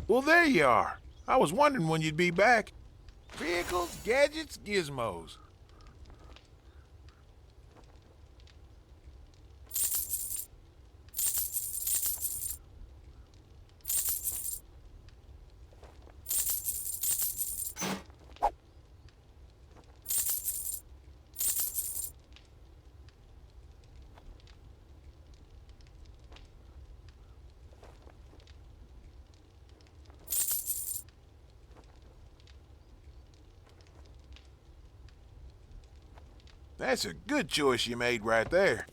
Well, there you are. I was wondering when you'd be back. Vehicles, gadgets, gizmos. That's a good choice you made right there.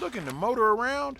Looking to motor around?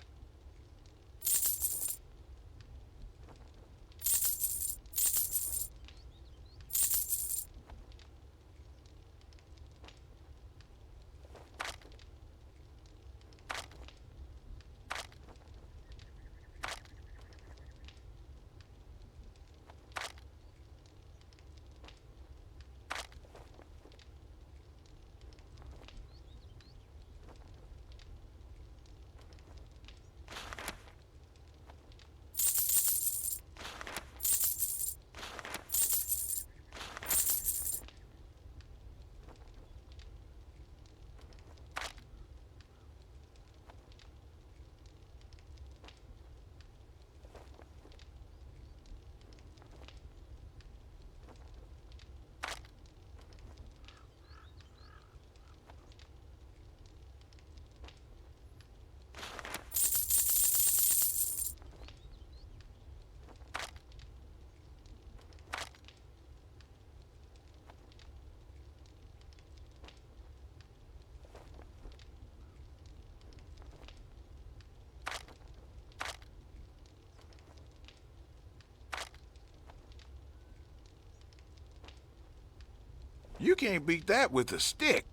You can't beat that with a stick.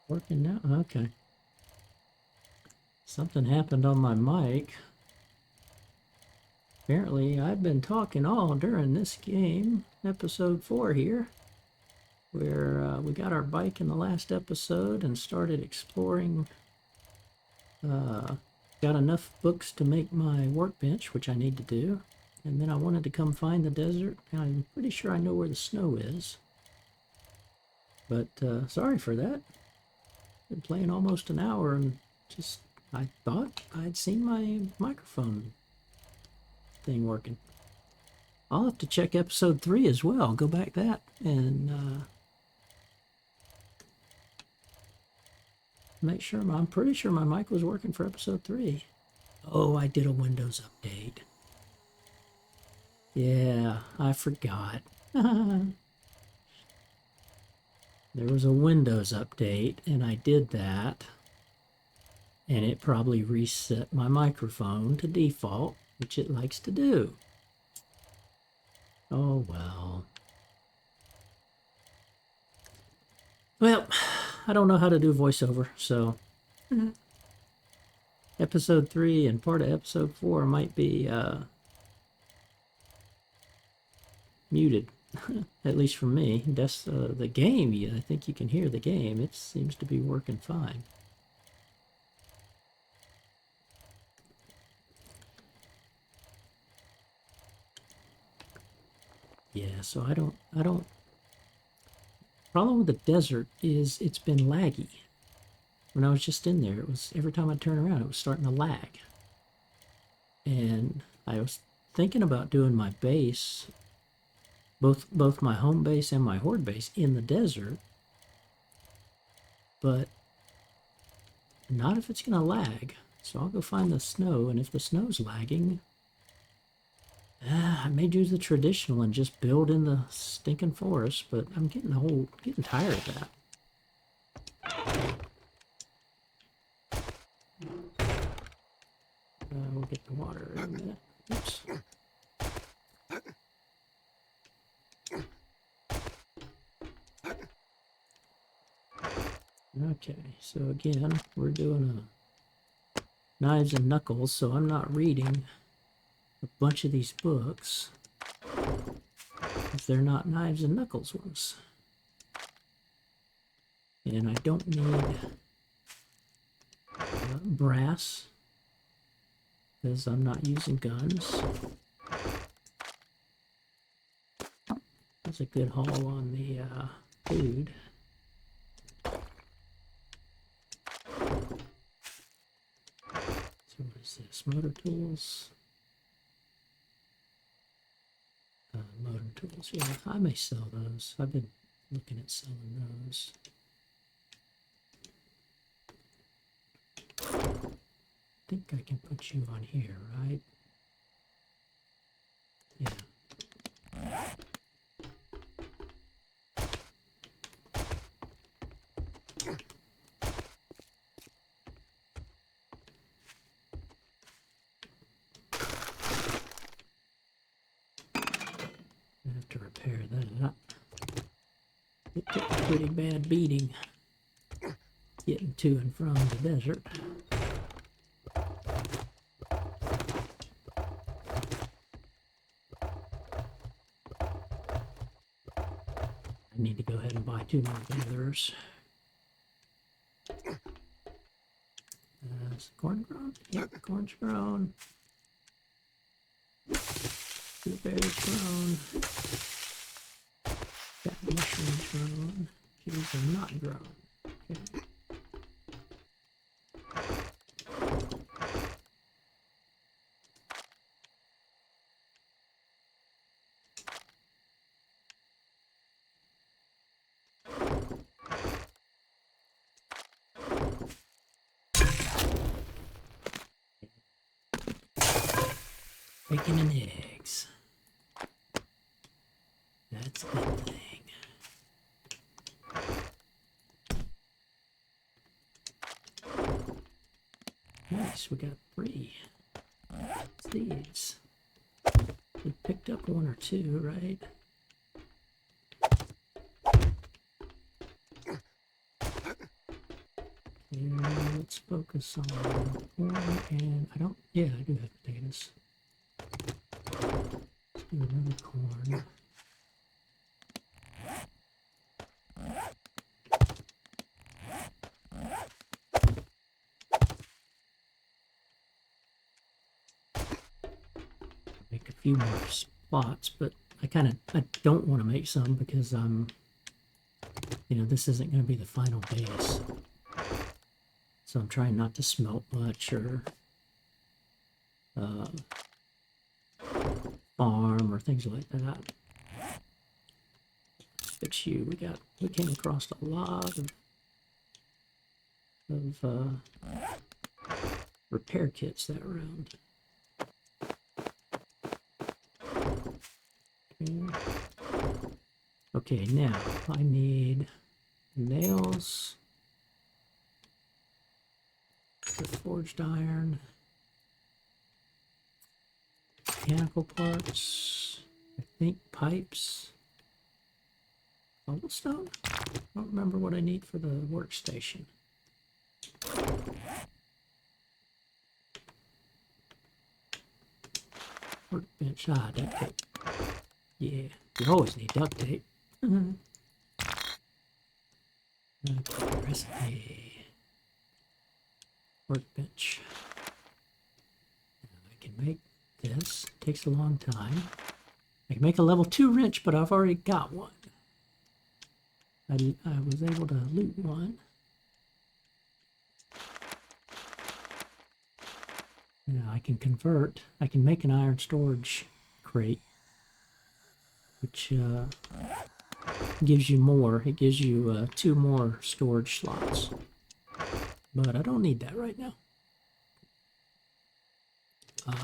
Working now? Okay. Something happened on my mic. Apparently, I've been talking all during this game, episode 4 here, where we got our bike in the last episode and started exploring. Got enough books to make my workbench, which I need to do. And then I wanted to come find the desert. I'm pretty sure I know where the snow is. But sorry for that. Been playing almost an hour and just I thought I'd seen my microphone thing working. I'll have to check episode 3 as well. Go back that and make sure. I'm pretty sure my mic was working for episode 3. Oh, I did a Windows update. Yeah, I forgot. There was a Windows update, and I did that. And it probably reset my microphone to default, which it likes to do. Oh, well. Well, I don't know how to do voiceover, so episode 3 and part of episode 4 might be muted. At least for me. That's the game. I think you can hear the game. It seems to be working fine. Yeah, so I don't problem with the desert is it's been laggy. When I was just in there, it was every time I turn around it was starting to lag. And I was thinking about doing my base, both my home base and my horde base in the desert, but not if it's gonna lag. So I'll go find the snow, and if the snow's lagging, I may do the traditional and just build in the stinking forest, but I'm getting tired of that. We'll get the water in a minute. Oops. Okay, so again, we're doing a Knives and Knuckles, so I'm not reading a bunch of these books if they're not Knives and Knuckles ones. And I don't need brass because I'm not using guns. That's a good haul on the food. So what is this? Motor tools. Motor tools. Yeah, I may sell those. I've been looking at selling those. I think I can put you on here, right? Yeah. I have to repair that. It took a pretty bad beating getting to and from the desert. I need to go ahead and buy 2 more gatherers. Is corn grown? Yep, corn's grown. Blueberries grown. Got mushrooms grown. These are not grown. Okay. Bacon and eggs. That's a good thing. Nice, we got 3. What's these? We picked up 1 or 2, right? focus on corn and I don't. Yeah, I do have potatoes. Let's do another corn. Make a few more spots, but I don't want to make some because this isn't going to be the final base. So I'm trying not to smelt much or farm or things like that. But we came across a lot of repair kits that round. Okay, now I need nails, the forged iron, mechanical parts, I think pipes, cobblestone. I don't remember what I need for the workstation. Workbench, duct tape. Yeah, you always need duct tape. Okay, recipe. Workbench. I can make this. It takes a long time. I can make a level 2 wrench, but I've already got one. I was able to loot one. Now I can convert. I can make an iron storage crate, which gives you more. It gives you 2 more storage slots. But I don't need that right now. I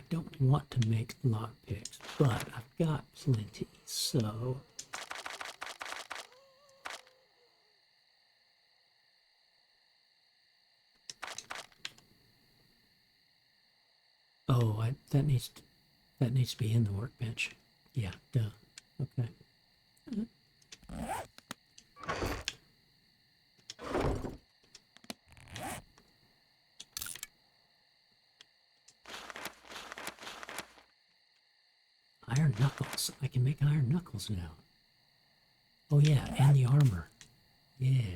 don't want to make lockpicks, but I've got plenty, so... Oh, that needs to be in the workbench. Yeah, duh. Okay. Iron knuckles. I can make iron knuckles now. Oh yeah, and the armor. Yeah.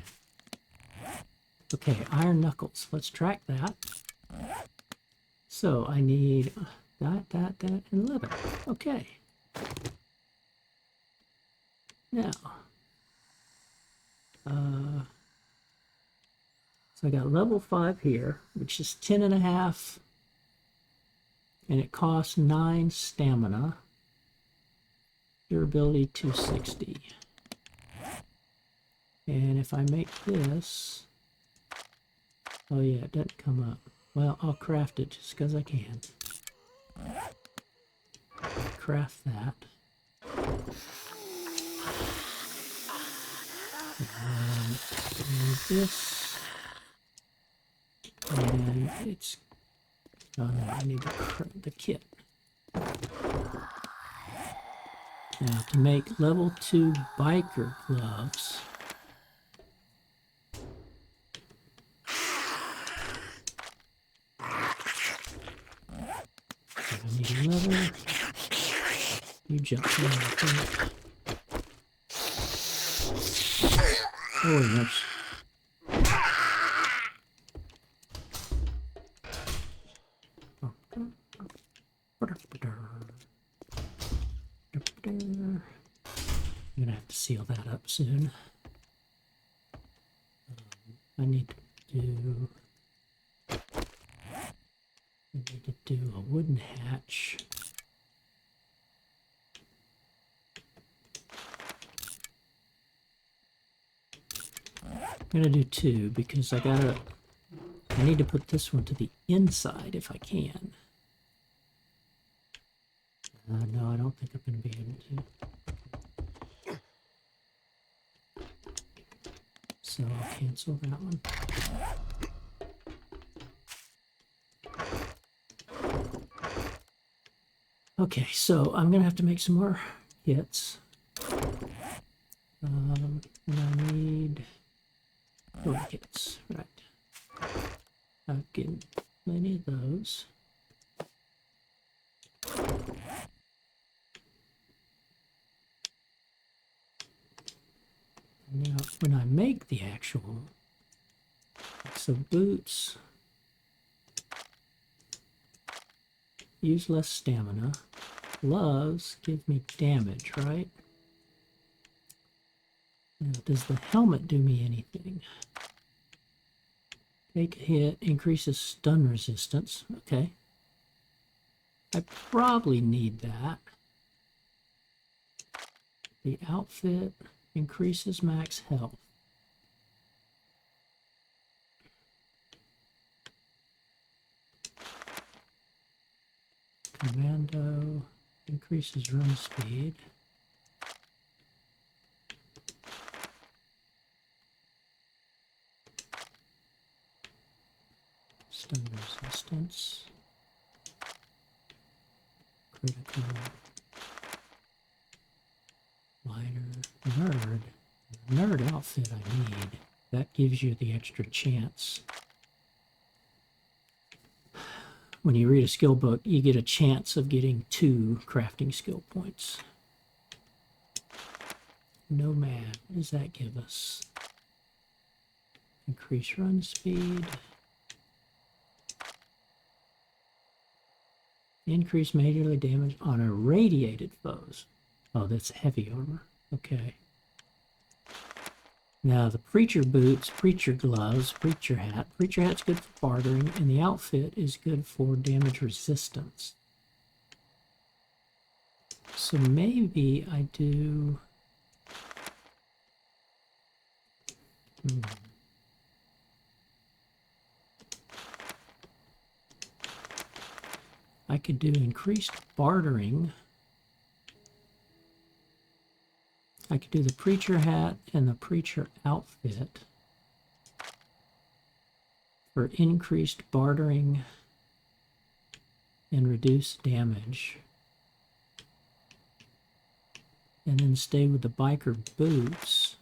Okay, iron knuckles. Let's track that. So I need that, and leather. Okay. Now, so I got level 5 here, which is 10.5, and it costs 9 stamina. Durability 260. And if I make this, oh yeah, it doesn't come up. Well, I'll craft it just because I can. Craft that. And this. And it's... Oh no, I need the kit. Now, to make level 2 biker gloves... I need leather. You jump in, I think. Oh, yes. I'm gonna have to seal that up soon. I need to do a wooden hatch. I'm gonna do 2 because I need to put this one to the inside if I can. No, I don't think I'm gonna be able to. So I'll cancel that one. Okay, so I'm gonna have to make some more kits. And I need kits, right? I've getting plenty of those. Now, when I make the actual, so boots use less stamina, gloves give me damage, right? Now, does the helmet do me anything? Take a hit, increases stun resistance. Okay. I probably need that. The outfit increases max health. Commando increases run speed. Stun resistance. Critical. Lighter. Nerd. Nerd outfit I need. That gives you the extra chance. When you read a skill book, you get a chance of getting 2 crafting skill points. Nomad, what does that give us? Increase run speed. Increase melee damage on irradiated foes. Oh, that's heavy armor. Okay. Now the preacher boots, preacher gloves, preacher hat. Preacher hat's good for bartering, and the outfit is good for damage resistance. So maybe I do... I could do increased bartering. I could do the preacher hat and the preacher outfit for increased bartering and reduced damage. And then stay with the biker boots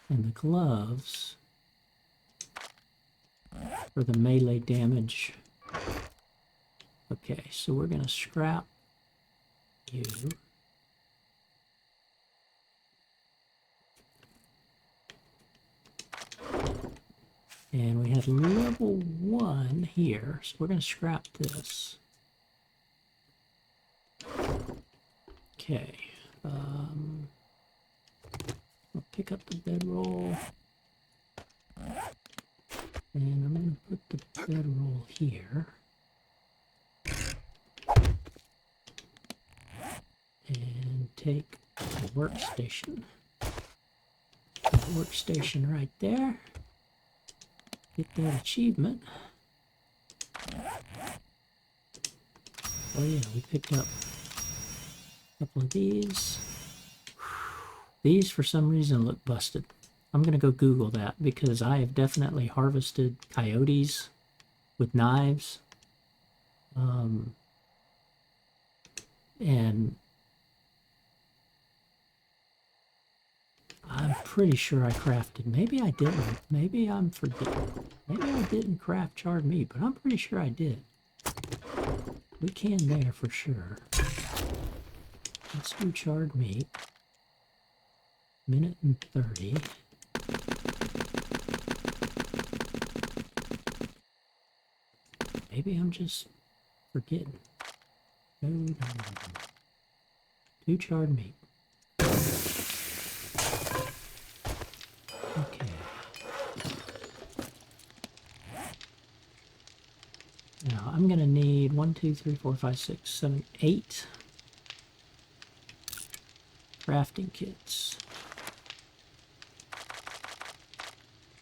and the gloves for the melee damage. Okay, so we're going to scrap you. And we had level 1 here, so we're going to scrap this. Okay. I'll pick up the bedroll. And I'm going to put the bedroll here. And take the workstation. The workstation right there. Get that achievement. Oh yeah, we picked up a couple of these. These for some reason look busted. I'm gonna go Google that because I have definitely harvested coyotes with knives. And I'm pretty sure I crafted. Maybe I didn't. Maybe I'm forgetting. Maybe I didn't craft charred meat, but I'm pretty sure I did. We can there for sure. Let's do charred meat. Minute and 30. Maybe I'm just forgetting. No. 2 charred meat. Okay. Now I'm gonna need 1, 2, 3, 4, 5, 6, 7, 8 crafting kits.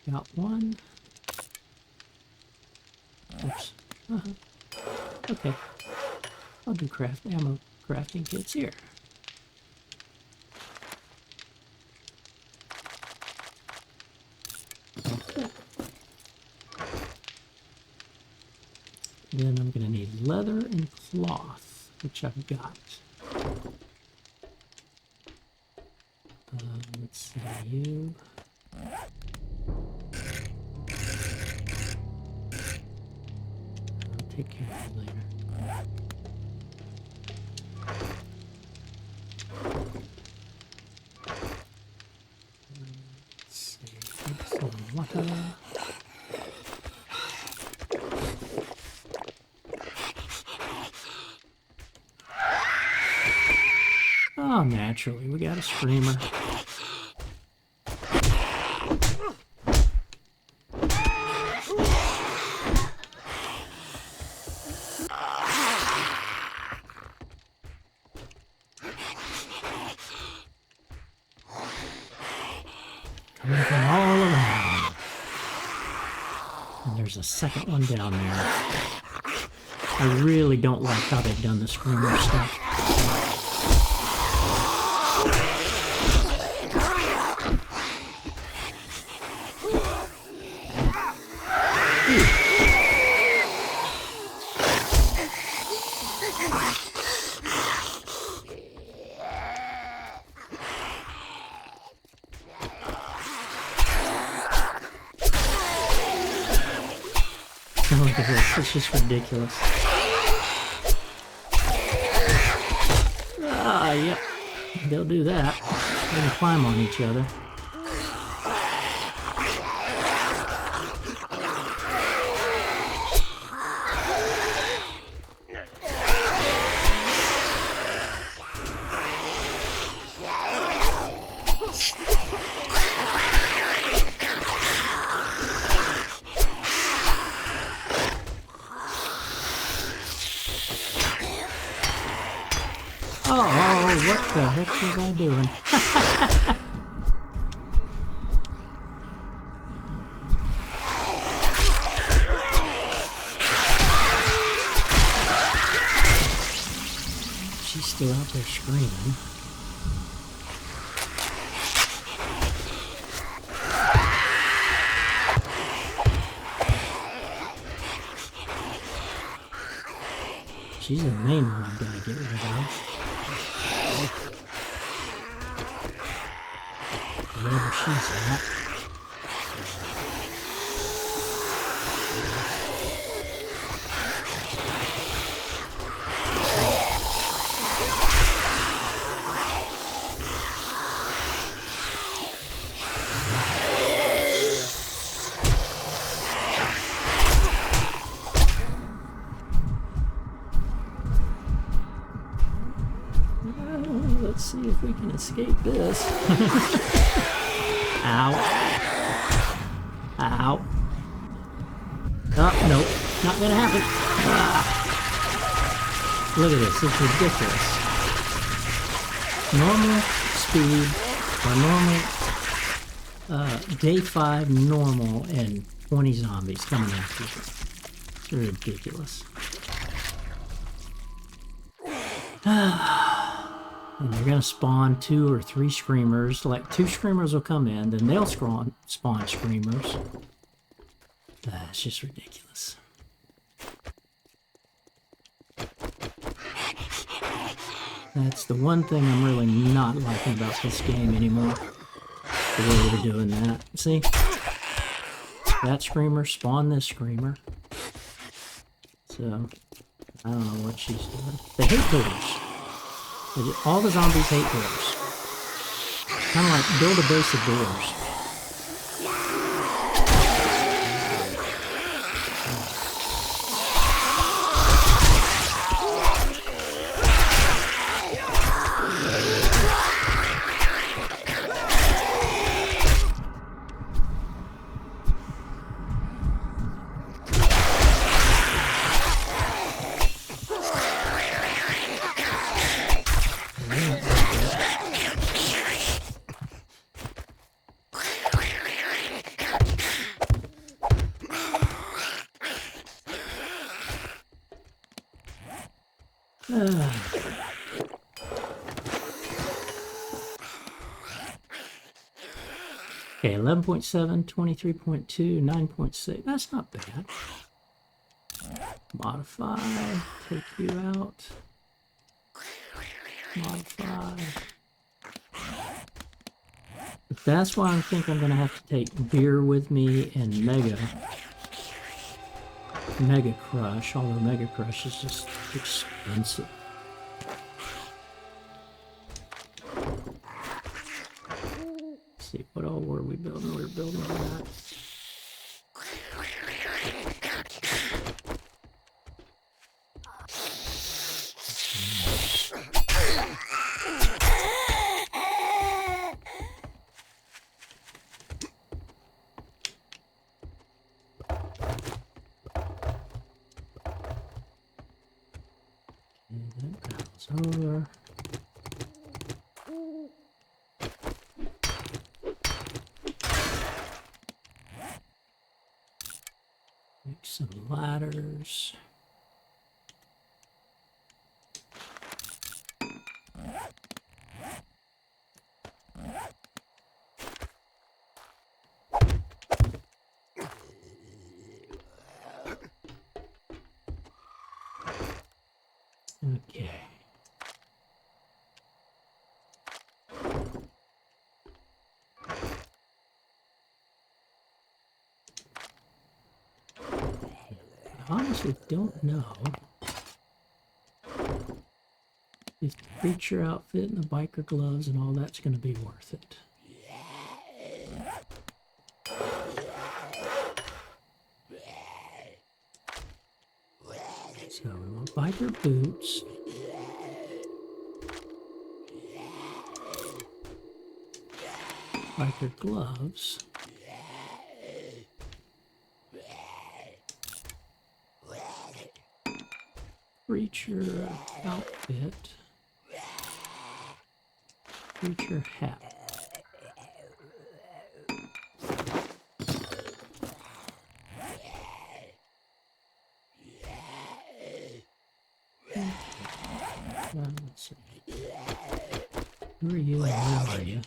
Got 1. Oops. Okay. I'll do ammo crafting kits here. Then I'm going to need leather and cloth. which I've got. Let's see you. I'll take care of you later. Let's see. Some water. Oh, naturally, we got a screamer. Coming from all around. And there's a second one down there. I really don't like how they've done the screamer stuff. Look at this, it's just ridiculous. Ah, yep, they'll do that. They can climb on each other. Oh, what the heck was I doing? She's still out there screaming. She's the main one I've got to get rid of. Wherever she's at. Let's see if we can escape this. Ow. Ow. Oh, nope. Not gonna happen. Ah. Look at this. It's ridiculous. Normal speed, or normal, day 5 normal, and 20 zombies coming after you. It's ridiculous. And they're going to spawn 2 or 3 screamers. Like 2 screamers will come in, then they'll spawn screamers. It's just ridiculous. That's the one thing I'm really not liking about this game anymore. The way they're doing that. See? That screamer spawned this screamer. So, I don't know what she's doing. They hate doors. All the zombies hate doors. Kind of like build a base of doors. Okay, 11.7, 23.2, 9.6. That's not bad. Modify, take you out. Modify. But that's why I think I'm gonna have to take beer with me and Mega Crush, although Mega Crush is just expensive. Let's see, what all were we building? We were building that. And that goes over. Make some ladders. Okay. I honestly don't know if the creature outfit and the biker gloves and all that's going to be worth it. So we want biker boots. Biker gloves. Creature outfit. Creature hat. Let's see. Who are you and who are you?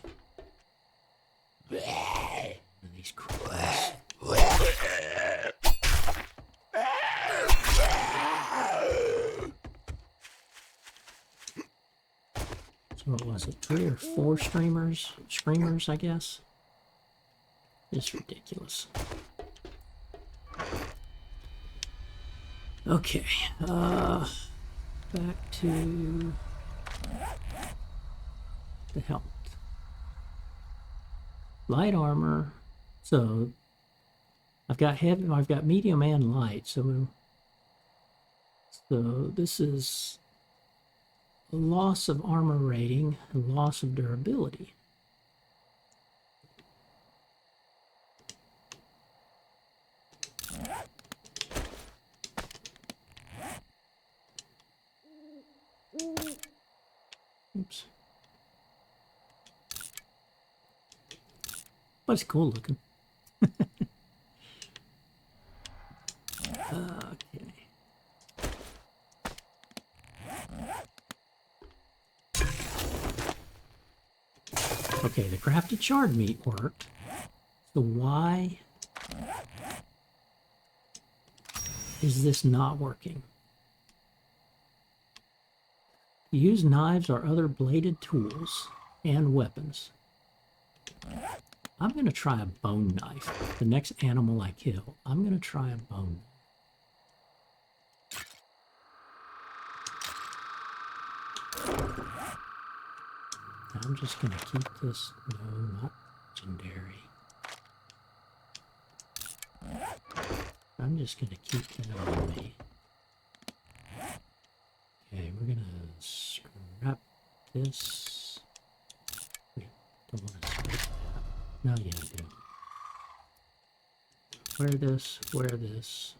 These crows. So what was it? 3 or 4 screamers, I guess. It's ridiculous. Okay, back to the health. Light armor. So I've got heavy, I've got medium and light. So this is a loss of armor rating, a loss of durability. Oops. But it's cool looking. Okay. Okay, the crafted shard meat worked. So why is this not working? Use knives or other bladed tools and weapons. I'm going to try a bone knife. The next animal I kill, I'm going to try a bone knife. I'm just going to keep this. No, not legendary. I'm just going to keep that on me. Okay, we're going to scrap this. Wait, don't want to scrap that. No, yeah, I do. Wear this, wear this.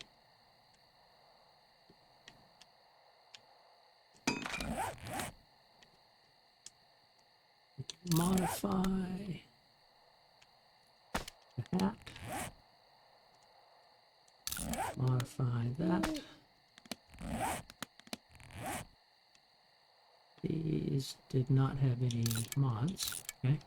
Modify the hat. Modify that. These did not have any mods. Okay.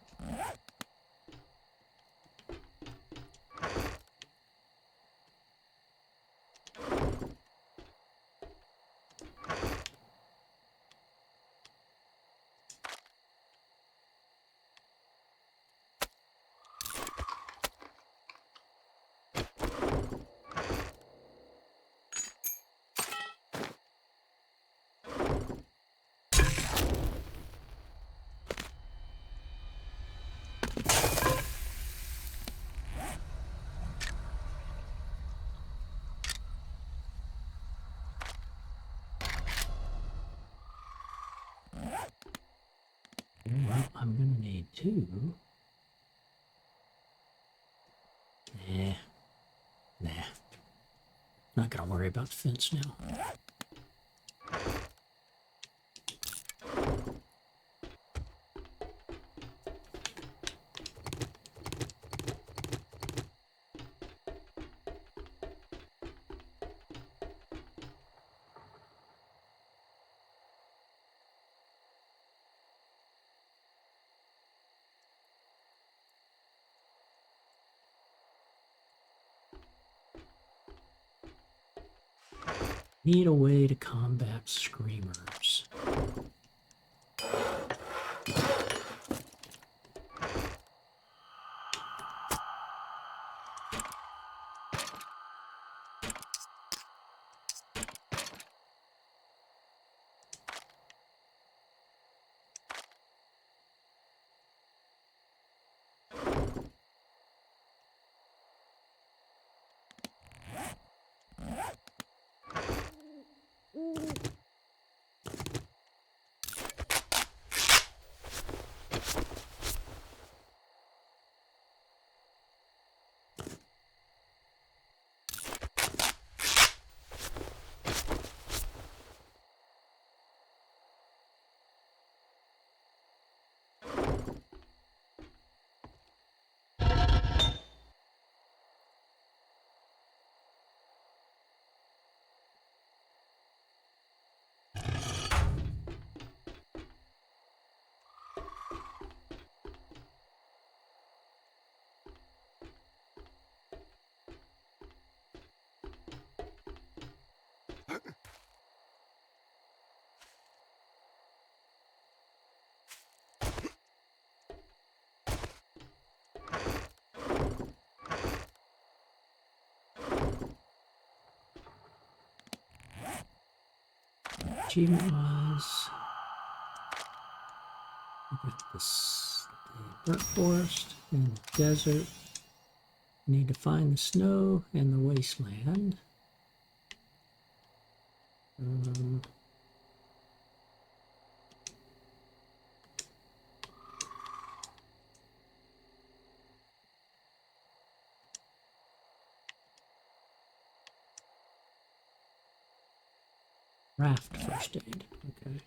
2. Nah. Not gonna worry about the fence now. Need a way to combat screamers. Achievement-wise, we got this, the burnt forest and the desert. Need to find the snow and the wasteland. Raft first aid. Okay.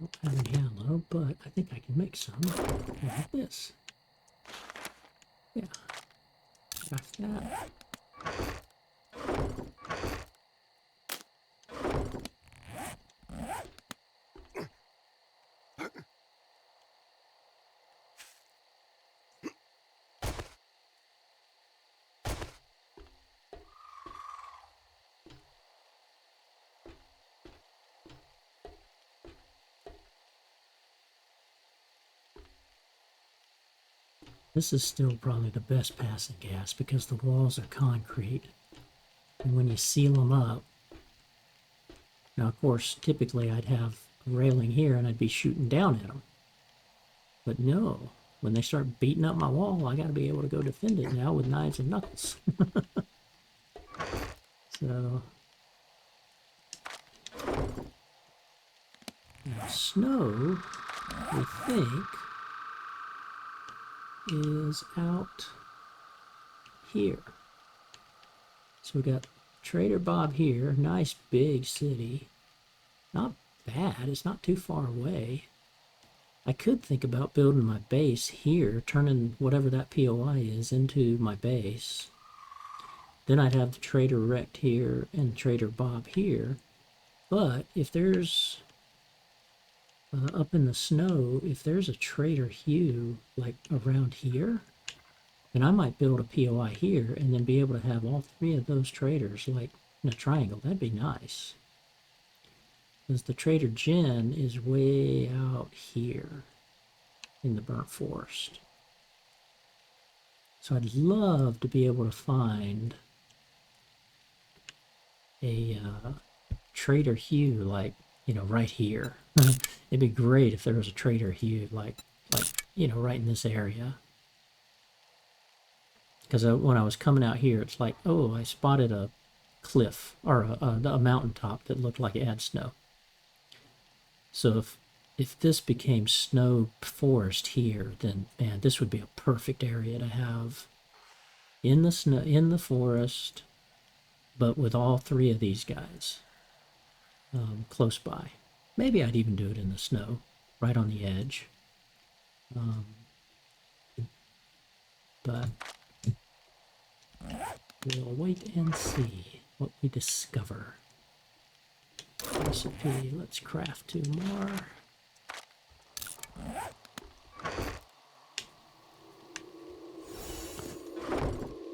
Don't have any ammo, but I think I can make some like this. Yeah. Craft that. This is still probably the best passing gas because the walls are concrete. And when you seal them up, now of course, typically I'd have a railing here and I'd be shooting down at them. But no, when they start beating up my wall, I gotta be able to go defend it now with knives and knuckles. So, now snow, we think, is out here. So we got Trader Bob here, nice big city. Not bad, it's not too far away. I could think about building my base here, turning whatever that POI is into my base. Then I'd have the Trader Rect here and Trader Bob here. But if there's, up in the snow, if there's a Trader Hugh, like around here, then I might build a POI here and then be able to have all 3 of those traders, like in a triangle. That'd be nice. Because the Trader Jen is way out here in the burnt forest. So I'd love to be able to find a Trader Hugh, like, you know, right here. It'd be great if there was a Trader Hugh, like you know, right in this area. Because when I was coming out here, it's like, oh, I spotted a cliff or a mountaintop that looked like it had snow. So if this became snow forest here, then man, this would be a perfect area to have in the snow, in the forest, but with all three of these guys close by. Maybe I'd even do it in the snow, right on the edge. But we'll wait and see what we discover. Recipe, let's craft 2 more.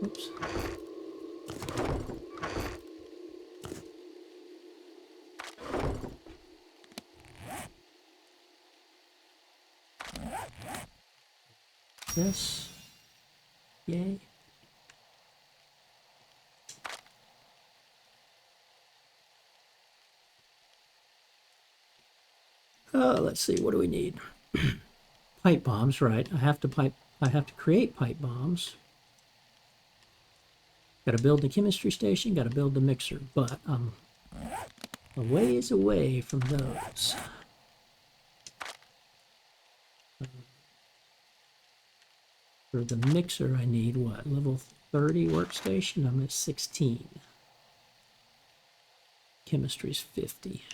Oops. This. Yay. Let's see, what do we need? Pipe bombs, right. I have to create pipe bombs. Got to build the chemistry station, got to build the mixer, but I'm a ways away from those. For the mixer, I need what? Level 30 workstation? I'm at 16. Chemistry's 50.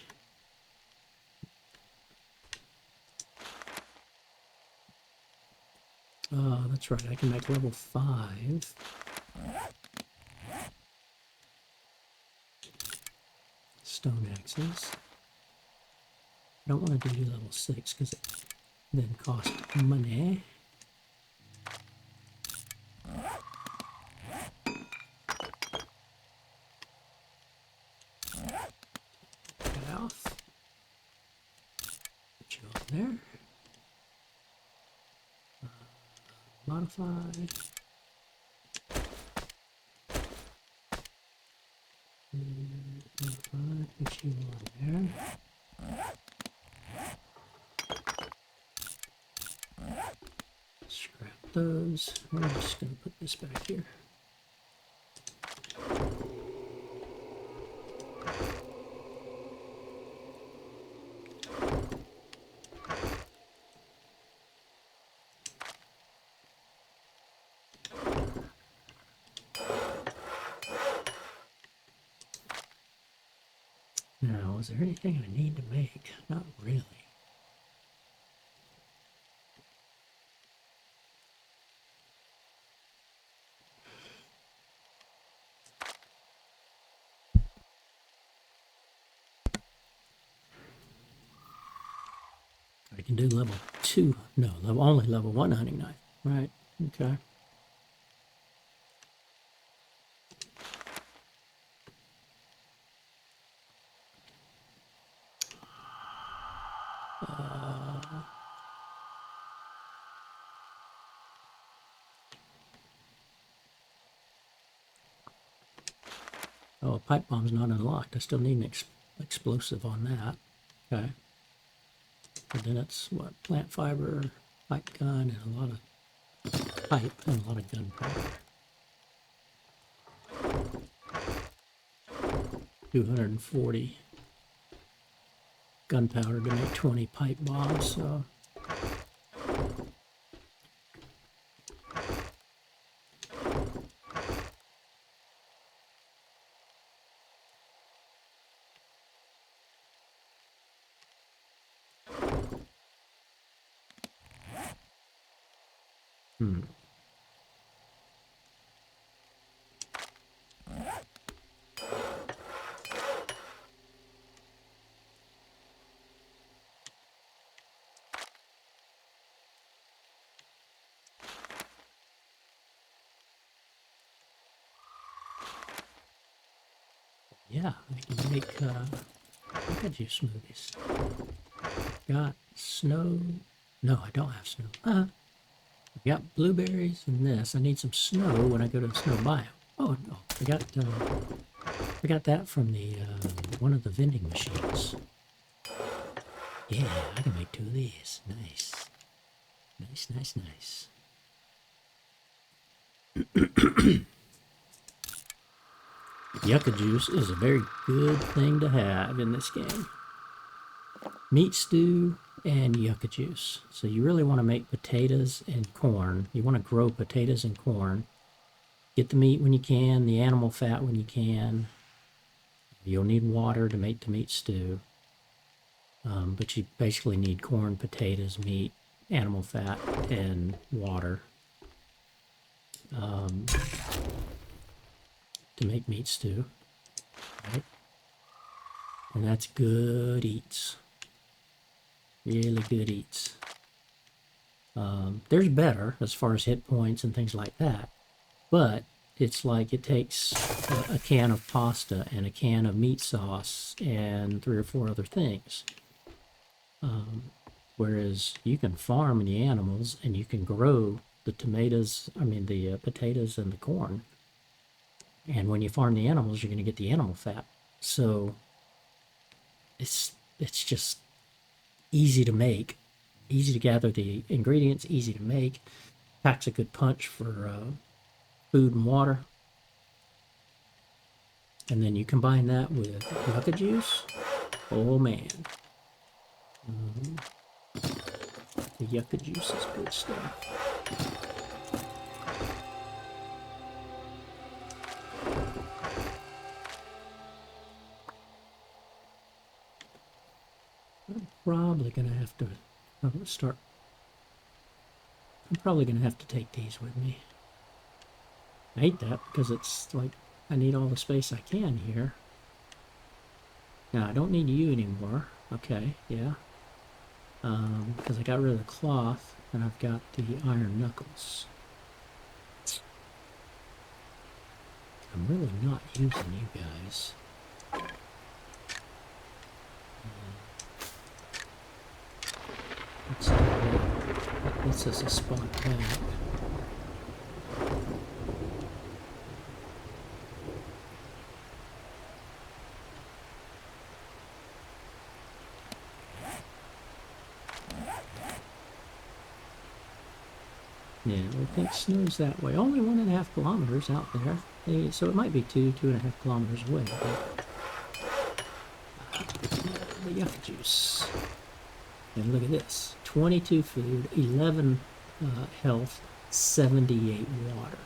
That's right, I can make level 5. Stone axes. I don't want to do level 6 because it then costs money. Get off. Put you on there. Modify. Modify. Put you on there. Scrap those. I'm just going to put this back here. Now, is there anything I need to make? Not really. I can do level 2. No, only level 1 hunting knife. Right. Okay. Oh, a pipe bomb's not unlocked. I still need an explosive on that. Okay. And then it's what? Plant fiber, pipe gun, and a lot of pipe and a lot of gunpowder. 240 gunpowder to make 20 pipe bombs, so. Yeah, I can make, look at you smoothies. Got snow. No, I don't have snow. I got blueberries and this. I need some snow when I go to the snow biome. Oh, no, I got that from the, one of the vending machines. Yeah, I can make 2 of these. Nice. Nice, nice, nice. Yucca juice is a very good thing to have in this game. Meat stew and yucca juice. So you really want to make potatoes and corn. You want to grow potatoes and corn. Get the meat when you can, the animal fat when you can. You'll need water to make the meat stew. But you basically need corn, potatoes, meat, animal fat, and water to make meat stew. Right? And that's good eats. Really good eats. There's better as far as hit points and things like that. But it's like it takes a can of pasta and a can of meat sauce and 3 or 4 other things. Whereas you can farm the animals and you can grow the potatoes and the corn. And when you farm the animals, you're going to get the animal fat. So it's just easy to make, easy to gather the ingredients, easy to make. Packs a good punch for food and water. And then you combine that with yucca juice. Oh man. The yucca juice is good stuff. I'm probably going to have to start. I'm probably going to have to take these with me. I hate that because it's like I need all the space I can here. Now I don't need you anymore. Okay, yeah. Because I got rid of the cloth and I've got the iron knuckles. I'm really not using you guys. Let's do that. That gets us a spot back. Yeah, we think snow's that way. Only 1.5 kilometers out there. So it might be 2.5 kilometers away. But the yucca juice. And look at this. 22 food, 11 health, 78 water.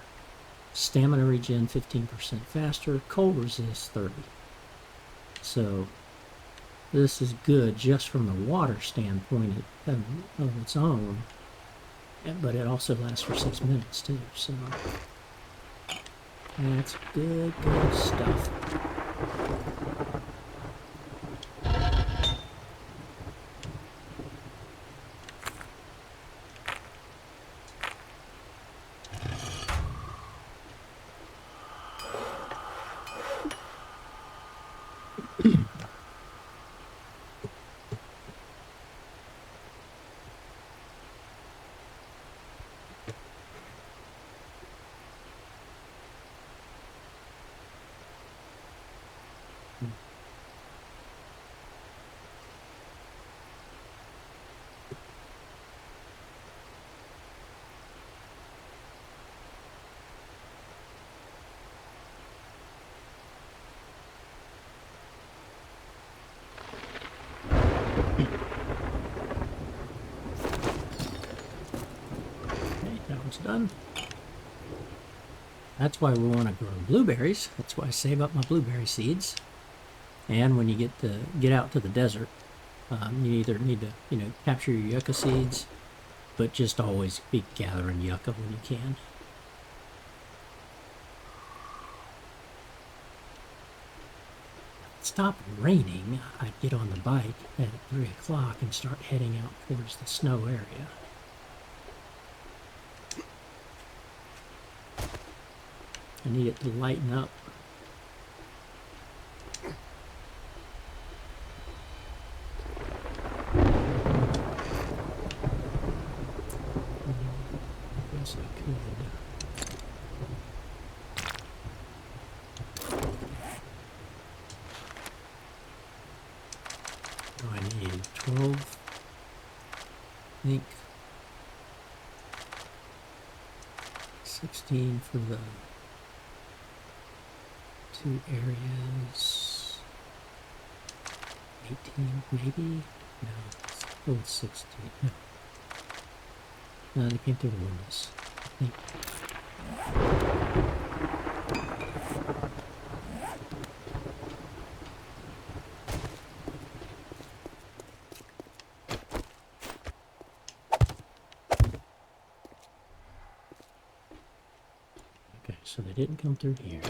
Stamina regen 15% faster. Cold resist 30. So this is good just from the water standpoint of its own. But it also lasts for 6 minutes too, so that's good stuff. Done. That's why we want to grow blueberries. That's why I save up my blueberry seeds. And when you get out to the desert, you either need to capture your yucca seeds, but just always be gathering yucca when you can. If it stopped raining, I'd get on the bike at 3 o'clock and start heading out towards the snow area. I need it to lighten up. I guess I could. Oh, I need 12. I think 16 for the Two areas. 18, maybe? No. Let's go with 16. No. No, they came through the windows. I think. Okay, so they didn't come through here.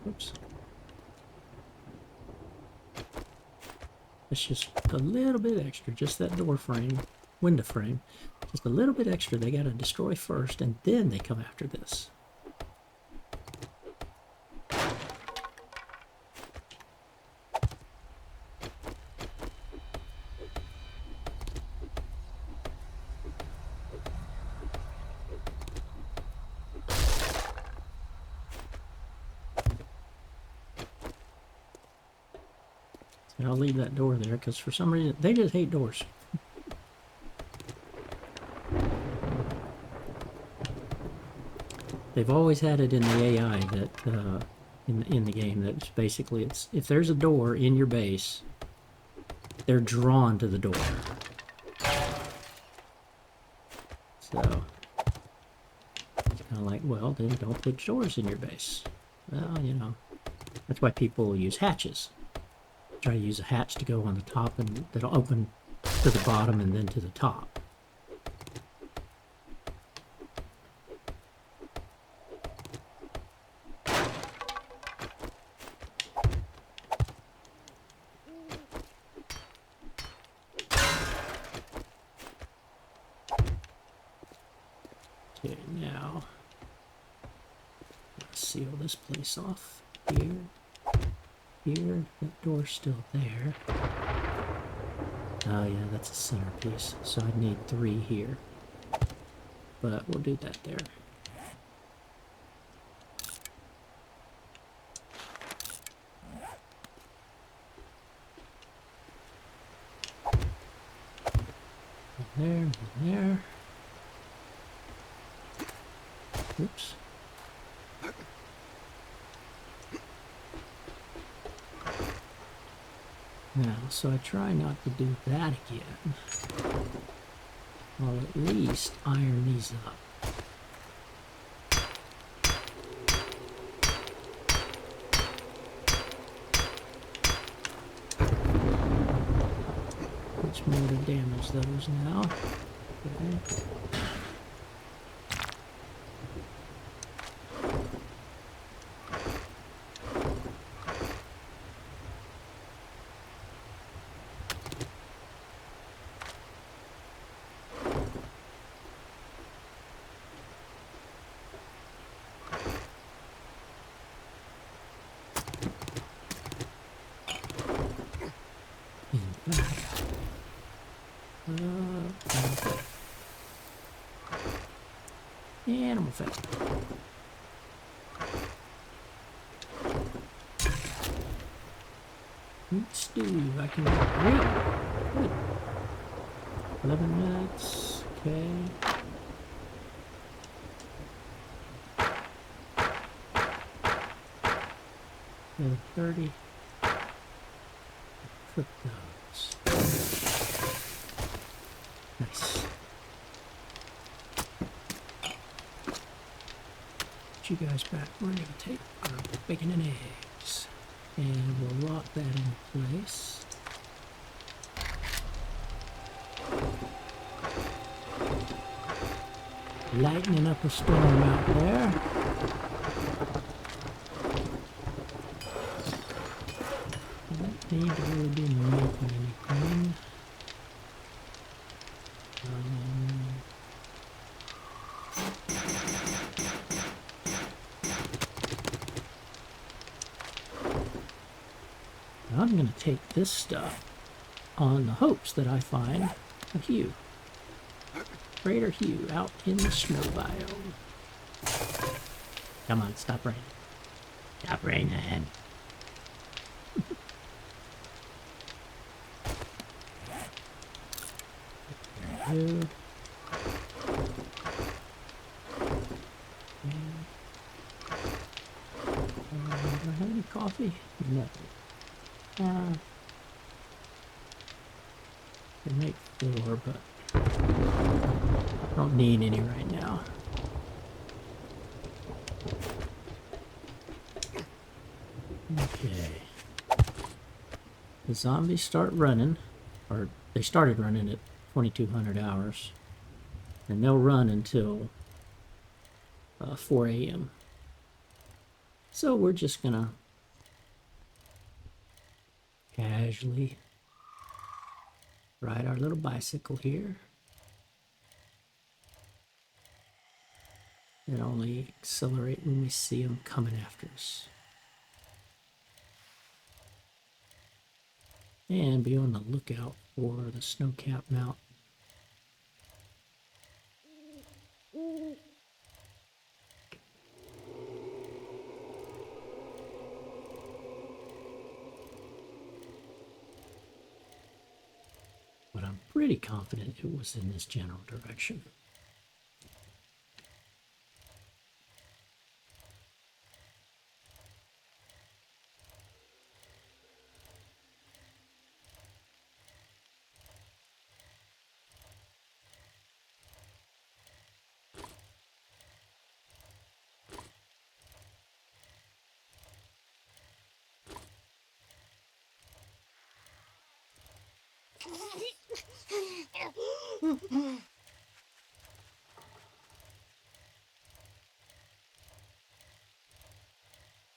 Oops. It's just a little bit extra, just that door frame, window frame. Just a little bit extra they gotta destroy first, and then they come after this. And I'll leave that door there because for some reason they just hate doors. They've always had it in the AI that in the game that's basically it's if there's a door in your base, they're drawn to the door. So it's kind of like, well, then don't put doors in your base. Well, you know, that's why people use hatches. Try to use a hatch to go on the top and that'll open to the bottom and then to the top. Okay, now let's seal this place off here. Here, that door's still there. Oh yeah, that's a centerpiece, so I need 3 here. But we'll do that there. One there. Oops. Now, so I try not to do that again. I'll at least iron these up. Much more to damage those now. Okay. Animal fat. Meat stew. I can grill. Good. 11 minutes. Okay. Another 30. Cook those. Nice. Put you guys back. We're going to take our bacon and eggs. And we'll lock that in place. Lightening up a storm out there. Don't need to really be making anything. I'm going to take this stuff on the hopes that I find a hue. Raider Hugh out in the snow biome. Come on, stop raining. Stop raining. There you do I have any coffee? No. Can make 4, but I don't need any right now. Okay. The zombies start running, or they started running at 2200 hours, and they'll run until 4 a.m. So we're just gonna casually ride our little bicycle here and only accelerate when we see them coming after us. And be on the lookout for the snow-capped mountain. But I'm pretty confident it was in this general direction.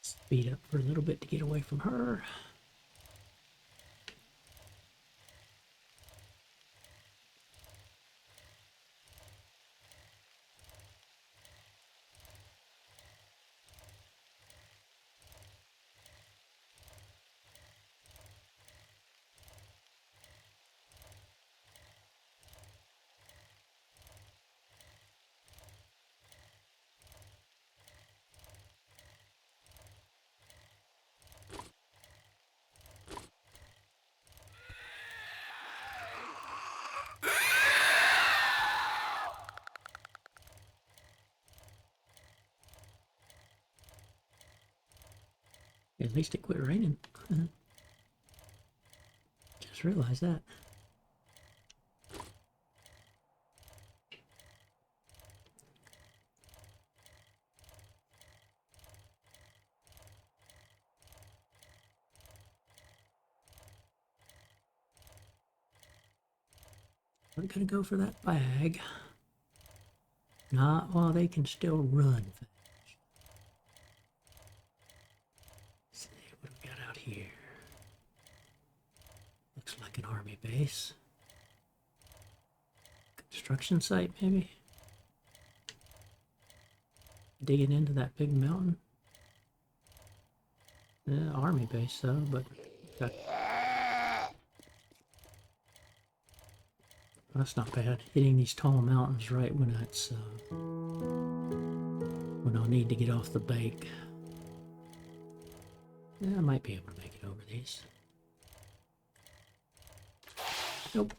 Speed up for a little bit to get away from her. At least it quit raining. Just realized that. We're gonna go for that bag. Not while they can still run fast. See what we got out here. Looks like an army base. Construction site, maybe? Digging into that big mountain. Yeah, army base though, but got... That's not bad. Hitting these tall mountains right when it's when I'll need to get off the bank. Yeah, I might be able to make it over these. Nope.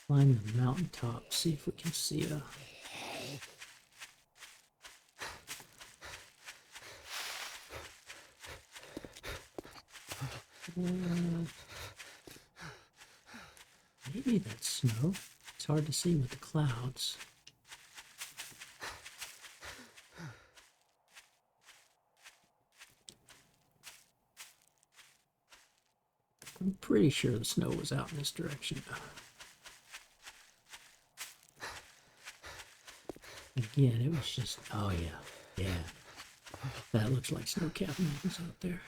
Climb the mountaintop, see if we can see a... maybe that's snow. It's hard to see with the clouds. I'm pretty sure the snow was out in this direction. again, it was just, oh yeah, yeah. That looks like snow-capped mountains out there.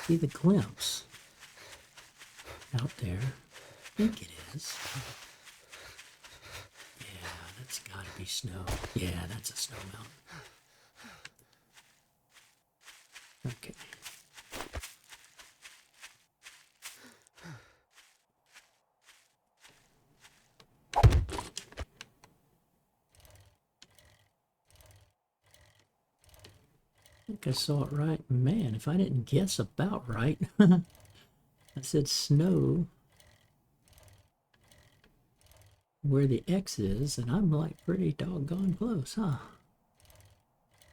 See the glimpse out there. I think it is. Yeah, that's gotta be snow. Yeah, that's a snow mountain. Okay. I think I saw it right. Man, if I didn't guess about right. I said snow where the X is, and I'm like pretty doggone close, huh?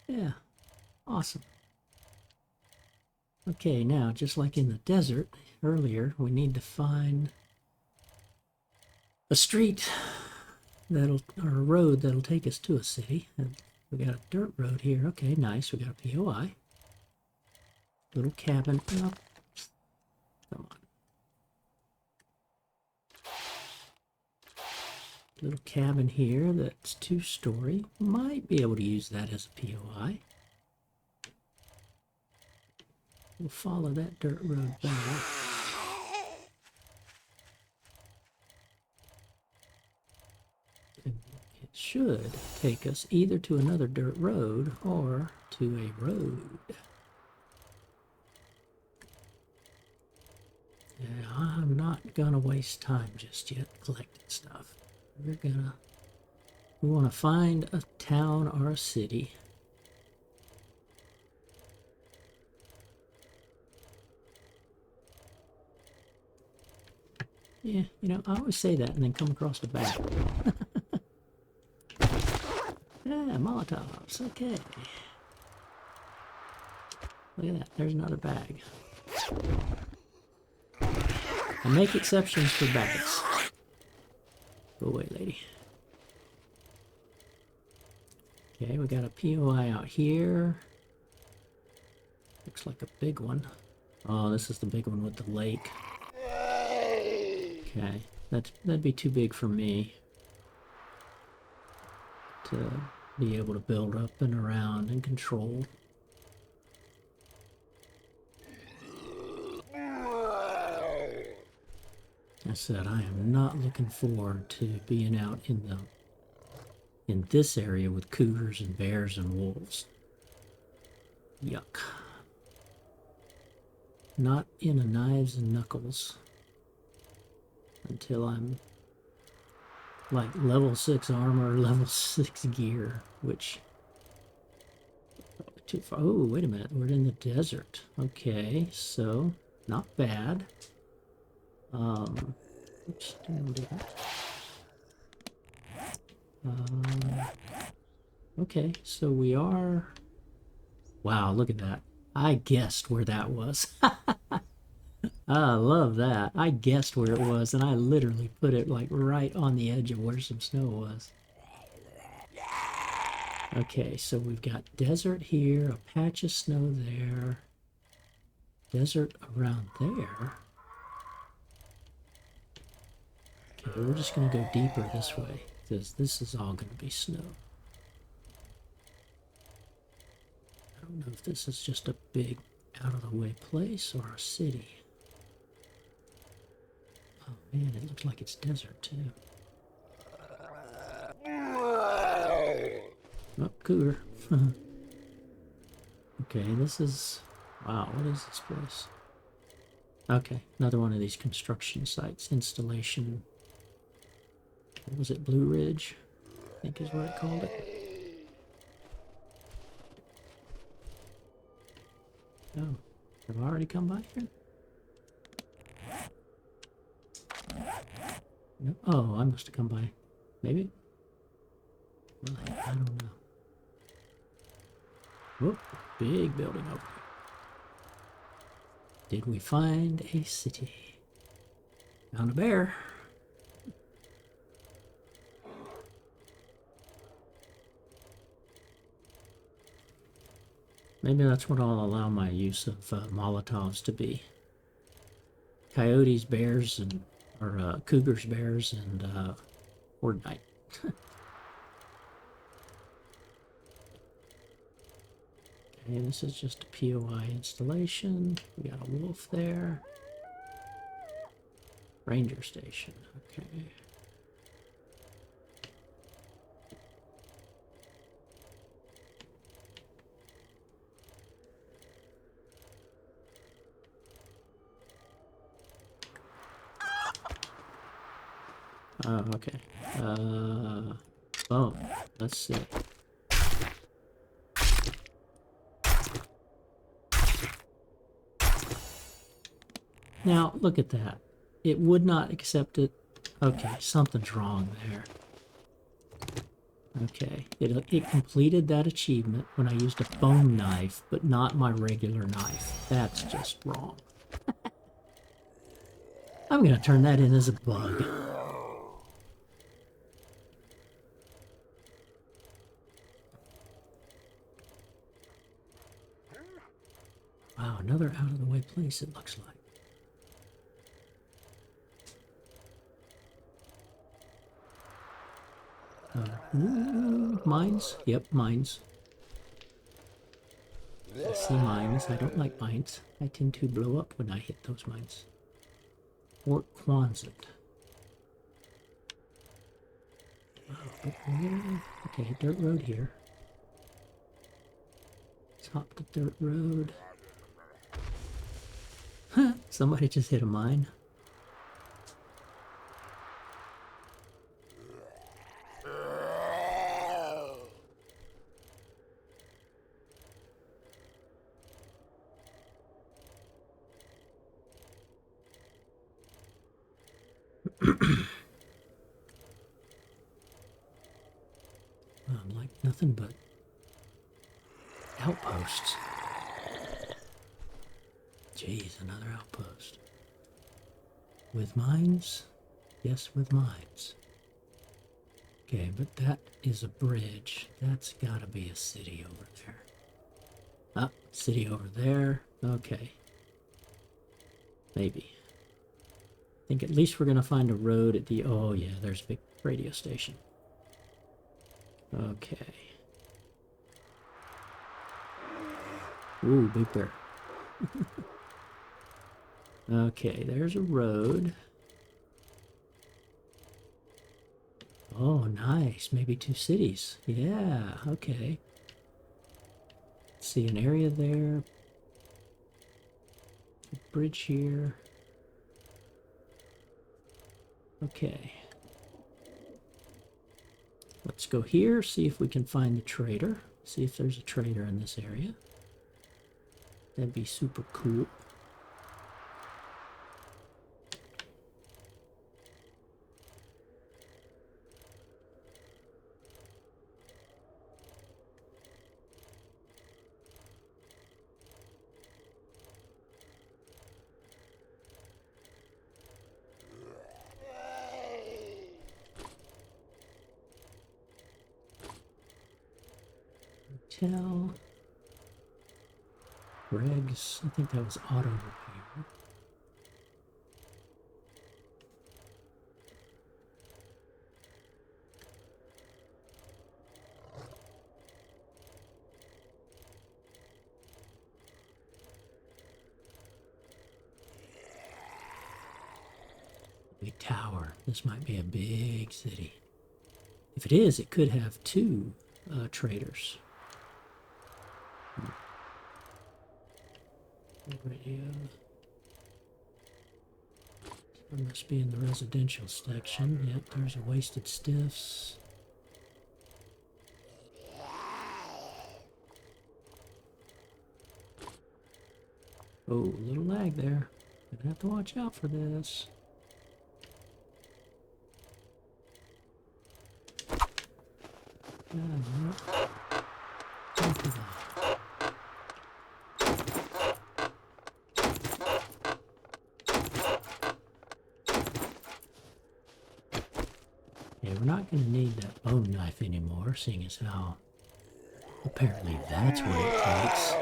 Yeah, awesome. Okay, now, just like in the desert earlier, we need to find a street or a road that'll take us to a city. And we got a dirt road here. Okay, nice. We got a POI. Little cabin. Oh, come on. Little cabin here that's 2-story. Might be able to use that as a POI. We'll follow that dirt road back. And it should take us either to another dirt road or to a road. Yeah, I'm not gonna waste time just yet collecting stuff. We want to find a town or a city. Yeah, you know, I always say that and then come across the bag. Yeah, Molotovs, okay. Look at that, there's another bag. I make exceptions for bags. Go away, lady. Okay, we got a POI out here. Looks like a big one. Oh, this is the big one with the lake. Okay, that'd be too big for me to be able to build up and around and control. I said I am not looking forward to being out in this area with cougars and bears and wolves. Yuck. Not in a knives and knuckles until I'm like level 6 armor, level 6 gear, which too far. Oh, wait a minute, we're in the desert. Okay, so not bad. Oops, didn't do that. Okay, so we are. Wow, look at that. I guessed where that was. I love that. I guessed where it was, and I literally put it like right on the edge of where some snow was. Okay, so we've got desert here, a patch of snow there, desert around there. Okay, we're just going to go deeper this way, because this is all going to be snow. I don't know if this is just a big out-of-the-way place or a city. Oh man, it looks like it's desert too. Oh, cougar. Okay, this is... Wow, what is this place? Okay, another one of these construction sites. Installation... What was it? Blue Ridge? I think is what it called it. Oh, have I already come by here? No. Oh, I must have come by. Maybe? Well, I don't know. Whoop, big building over here. Did we find a city? Found a bear. Maybe that's what I'll allow my use of Molotovs to be. Coyotes, bears, and or cougars, bears, and horde night. Okay, this is just a POI installation. We got a wolf there. Ranger station. Okay. Oh, okay. Oh, let's see. Now, look at that. It would not accept it. Okay, something's wrong there. Okay, it completed that achievement when I used a bone knife, but not my regular knife. That's just wrong. I'm gonna turn that in as a bug. Wow, another out-of-the-way place, it looks like. Mines? Yep, mines. I see mines. I don't like mines. I tend to blow up when I hit those mines. Fort Quonset. Okay, dirt road here. Top the dirt road. Huh, somebody just hit a mine. Like nothing but outposts. Jeez, another outpost. With mines? Yes, with mines. Okay, but that is a bridge. That's gotta be a city over there. Ah, city over there. Okay. Maybe. I think at least we're gonna find a road at the... Oh yeah, there's a big radio station. Okay. Ooh, big bear. Okay, there's a road. Oh, nice. Maybe two cities. Yeah, okay. See an area there. A bridge here. Okay. Let's go here, see if we can find the trader. See if there's a trader in this area. That'd be super cool. Hotel. Greg's, I think that was auto repair. Big tower. This might be a big city. If it is, it could have two traders. Radio. It must be in the residential section. Yep, there's a Wasted Stiffs. Oh, a little lag there. Gonna have to watch out for this. no. Both of them. Yeah, we're not going to need that bone knife anymore, seeing as how apparently that's what it takes.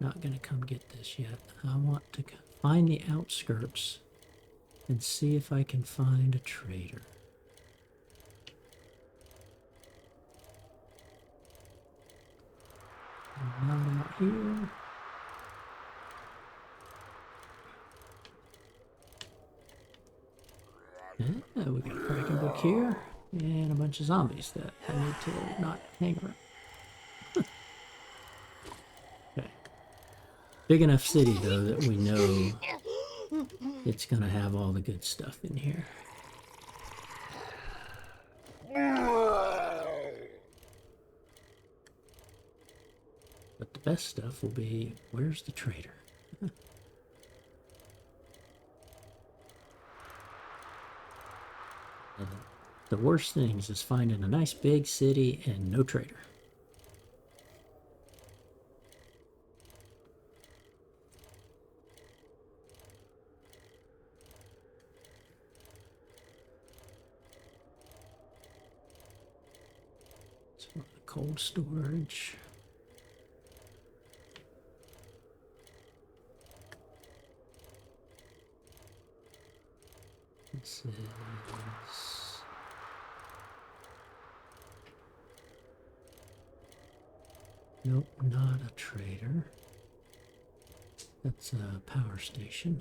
Not going to come get this yet. I want to find the outskirts and see if I can find a trader. Not out here. Yeah, we got a Kraken book here and a bunch of zombies that I need to not hang around. Okay. Big enough city though that we know it's gonna have all the good stuff in here. But the best stuff will be, where's the trader? The worst things is finding a nice big city and no trader. So cold storage. This is... Nope, not a trader. That's a power station.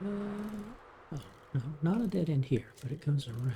Oh, no, not a dead end here, but it goes around.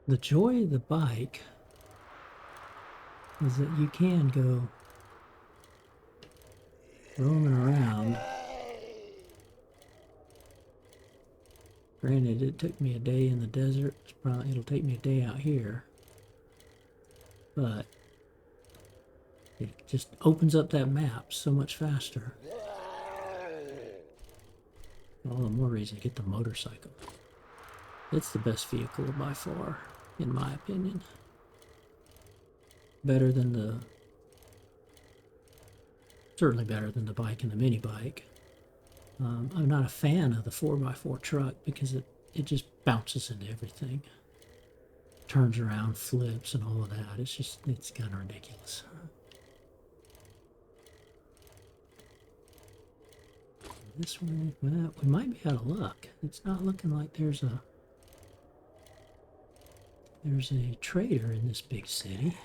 The joy of the bike is that you can go roaming around. Granted, it took me a day in the desert. It'll take me a day out here. But it just opens up that map so much faster. All the more reason to get the motorcycle. It's the best vehicle by far, in my opinion. Better than the... Certainly better than the bike and the mini bike. I'm not a fan of the 4x4 truck because it just bounces into everything. Turns around, flips, and all of that. It's kind of ridiculous. This way, well, we might be out of luck. It's not looking like there's a trader in this big city.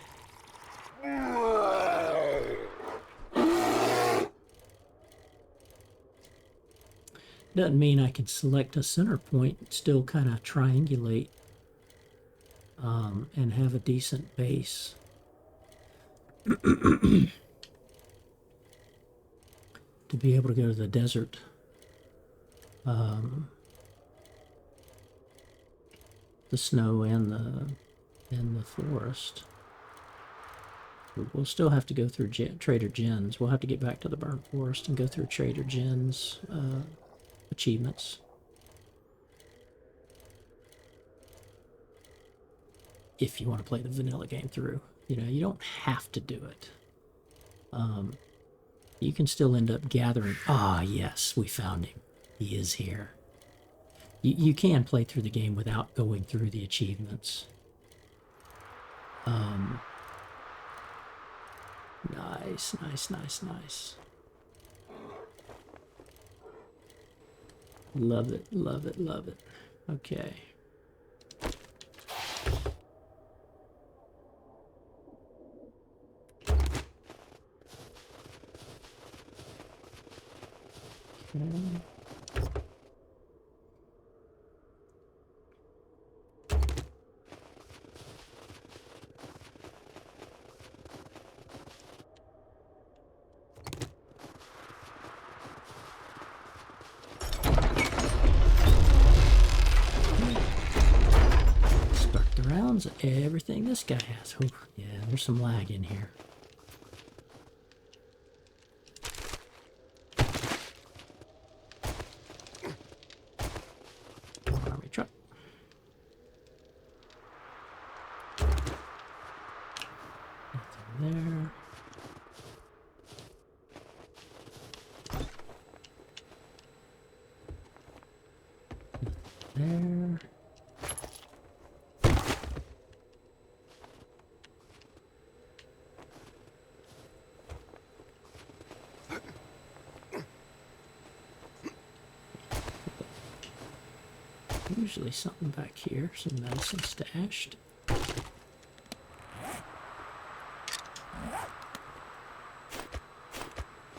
Doesn't mean I can select a center point and still kind of triangulate and have a decent base to be able to go to the desert. The snow and the forest. We'll still have to go through Trader Jen's. We'll have to get back to the burnt forest and go through Trader Jen's achievements. If you want to play the vanilla game through. You know, you don't have to do it. You can still end up gathering... Ah, yes, we found him. He is here. You can play through the game without going through the achievements. Nice, nice, nice, nice. Love it, love it, love it. Okay. Okay. Start the rounds of everything this guy has. Oh, yeah, there's some lag in here. Army truck. Nothing there. There. Usually something back here, some medicine stashed.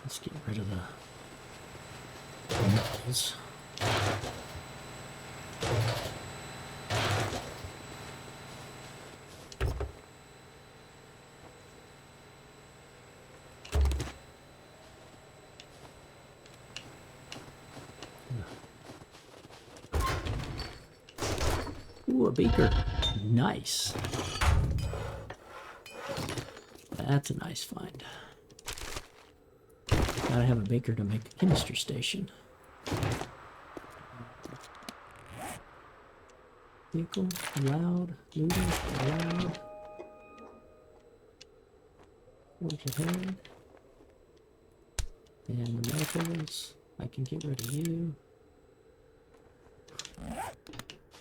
Let's get rid of the nipples. Ooh, a beaker. Nice. That's a nice find. Gotta have a beaker to make a chemistry station. Vehicle, loud, looter, loud. Forge ahead. And the medicals. I can get rid of you.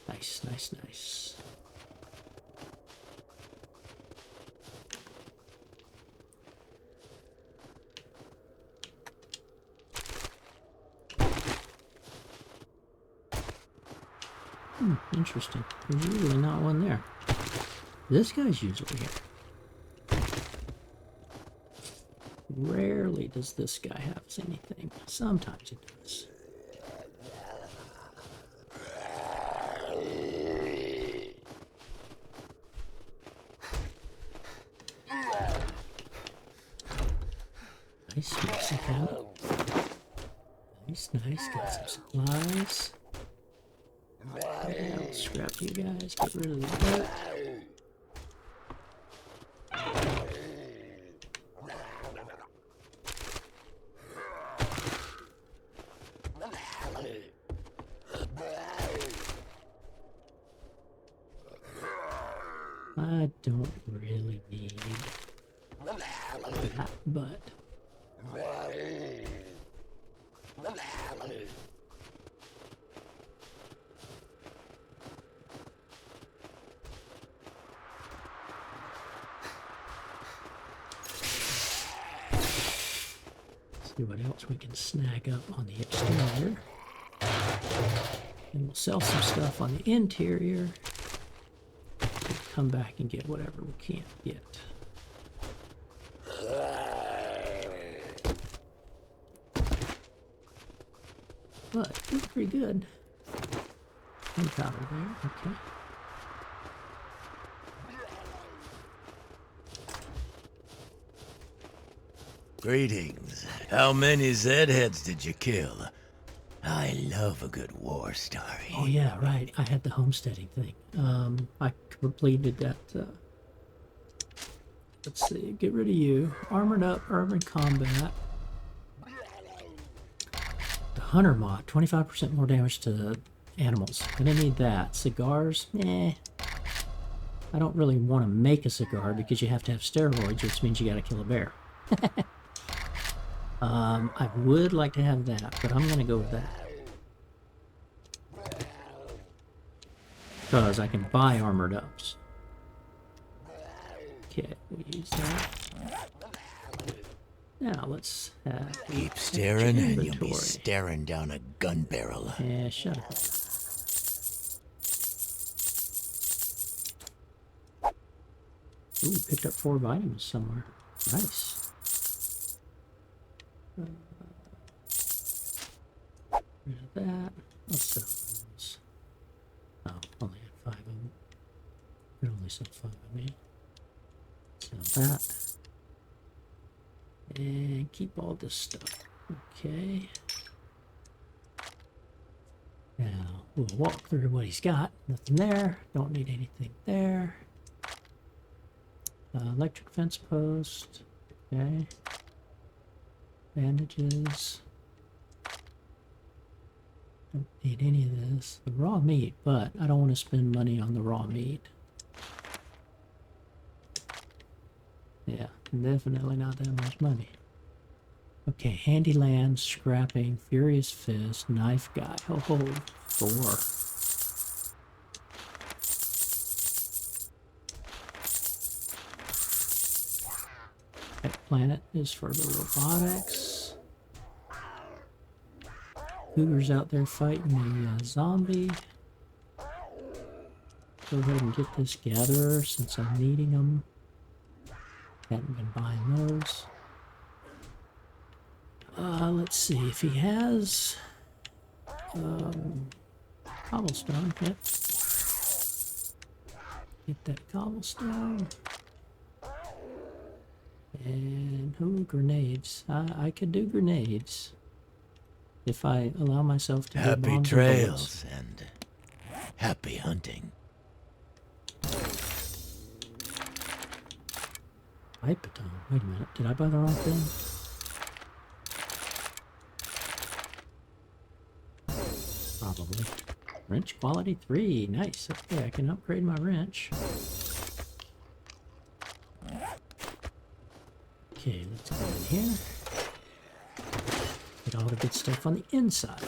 Nice, nice, nice. Interesting. There's usually not one there. This guy's usually here. Rarely does this guy have anything. Sometimes he does. Nice, nice, nice, nice. Got some supplies. Yeah, I'll scrap you guys. Get rid of the dirt. I don't really need that, but see what else we can snag up on the exterior. And we'll sell some stuff on the interior. Come back and get whatever we can't get. But it's pretty good. Gunpowder there, okay. Greetings. How many Zedheads did you kill? I love a good war story. Oh yeah, right. I had the homesteading thing. I completed that. Let's see. Get rid of you. Armored up, armored combat. The hunter mod, 25% more damage to animals. Gonna need that. Cigars, eh. I don't really want to make a cigar because you have to have steroids, which means you gotta kill a bear. I would like to have that, but I'm gonna go with that. Because I can buy armored ups. Okay, we use that. Now let's Keep staring and you'll be inventory. staring down a gun barrel. Yeah, shut up. Ooh, picked up 4 vitamins somewhere. Nice. Rid of that. Let's sell those. Oh, only had 5 of them. Could only sell 5 of me. Sell that. And keep all this stuff. Okay. Now, we'll walk through what he's got. Nothing there. Don't need anything there. Electric fence post. Okay. Bandages. Don't need any of this. The raw meat, but I don't want to spend money on the raw meat. Yeah, definitely not that much money. Okay, handy land, scrapping, furious fist, knife guy. Oh, 4. That planet is for the robotics. Cougar's out there fighting the zombie. Go ahead and get this gatherer since I'm needing them. Hadn't been buying those. Let's see if he has cobblestone. Yep. Get that cobblestone. And grenades. I could do grenades if I allow myself to do Happy bombs and trails and happy hunting. Hypotone. Wait a minute. Did I buy the wrong thing? Probably. Wrench quality 3. Nice. Okay, I can upgrade my wrench. Okay, let's go in here. Get all the good stuff on the inside.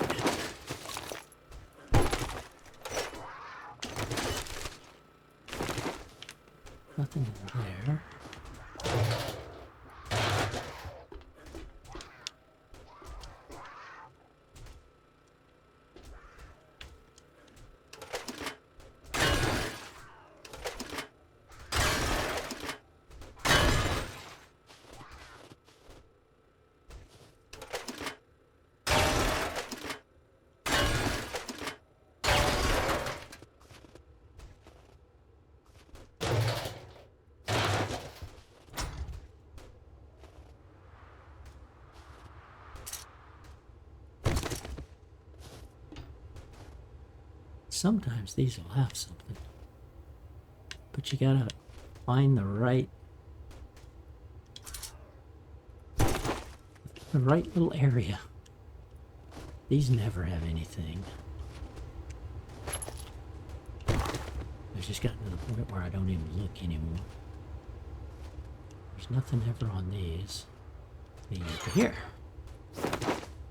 Nothing in there. Sometimes these will have something, but you gotta find the right little area. These never have anything. I've just gotten to the point where I don't even look anymore. There's nothing ever on these. Maybe over here.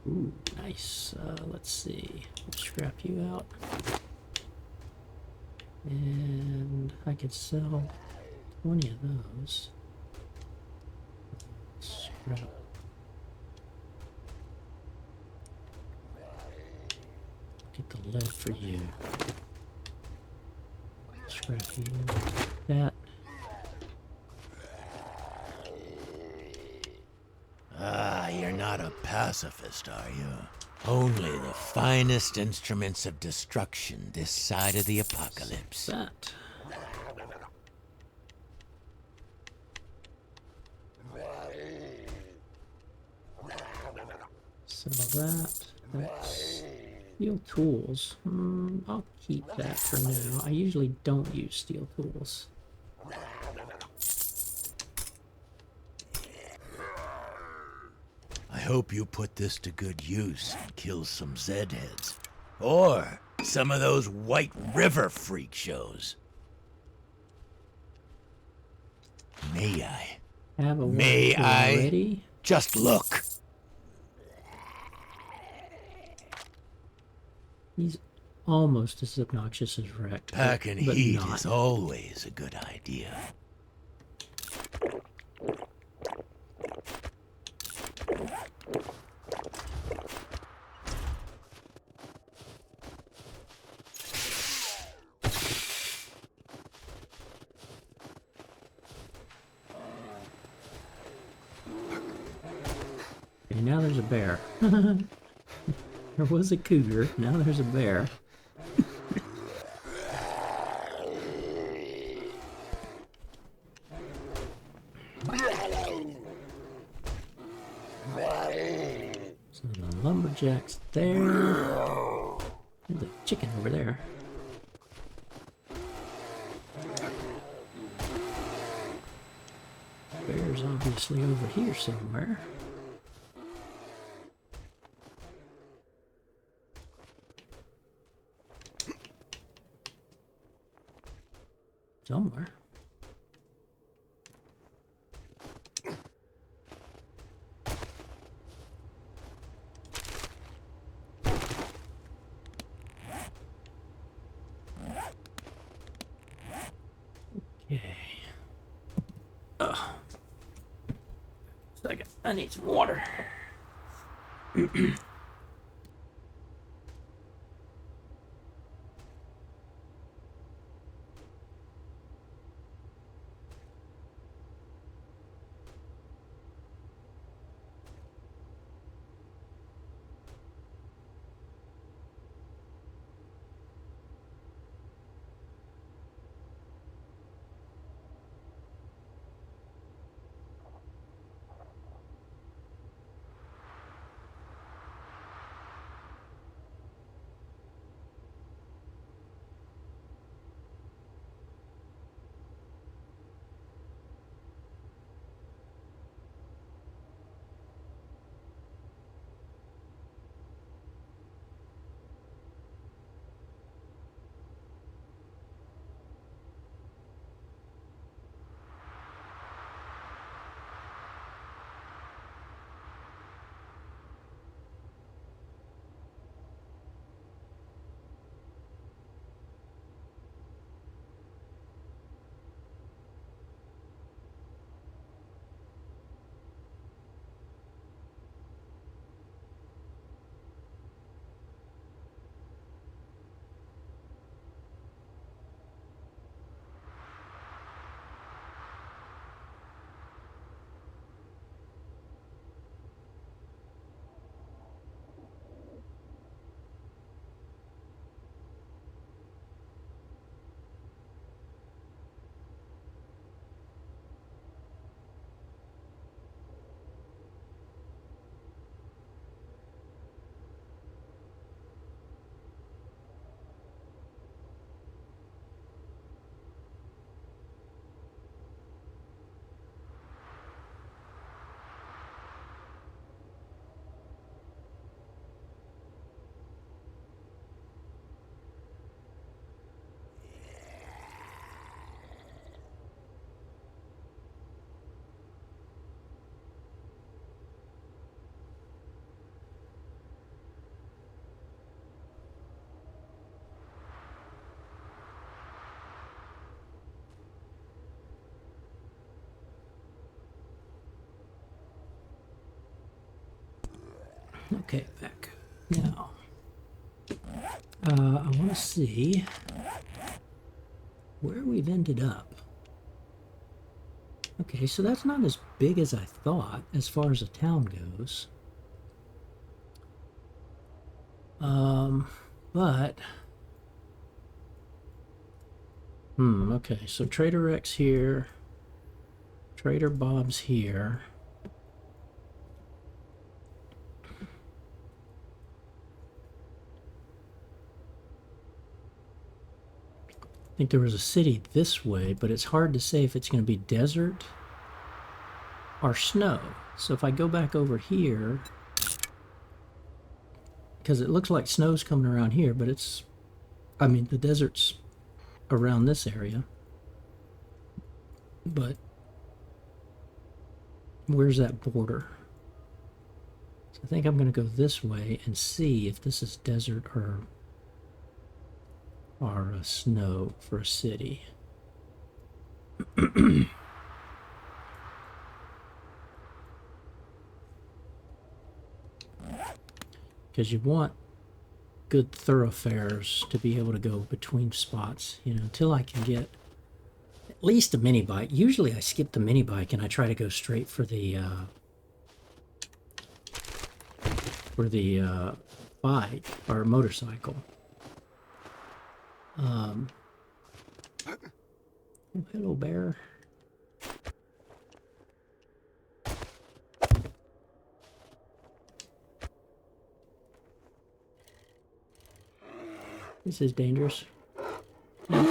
Ooh, nice. Let's see. We'll scrap you out. And I could sell 20 of those. Scrap. Get the lead for you. Scrap you. That. Ah, you're not a pacifist, are you? Only the finest instruments of destruction this side of the apocalypse. That. Sell that. That's steel tools. I'll keep that for now. I usually don't use steel tools. I hope you put this to good use and kill some Zed-heads. Or some of those White River freak shows. May I? Have a May I? already? Just look. He's almost as obnoxious as Wrecked. Packing but heat not. is always a good idea. Okay, now there's a bear. There was a cougar, now there's a bear. So the lumberjack's there. There's a chicken over there. Bear's obviously over here somewhere. Somewhere. Okay. Second. I need some water. Okay, back. Now, I want to see where we've ended up. Okay, so that's not as big as I thought as far as a town goes. But... okay, so Trader Rex here. Trader Bob's here. I think there was a city this way, but it's hard to say if it's going to be desert or snow. So if I go back over here, because it looks like snow's coming around here, but it's, I mean, the desert's around this area. But where's that border? So I think I'm going to go this way and see if this is desert or snow for a city. Because you want good thoroughfares to be able to go between spots, you know, until I can get at least a mini bike. Usually I skip the mini bike and I try to go straight for the bike or motorcycle. Oh, hello, bear. This is dangerous. Not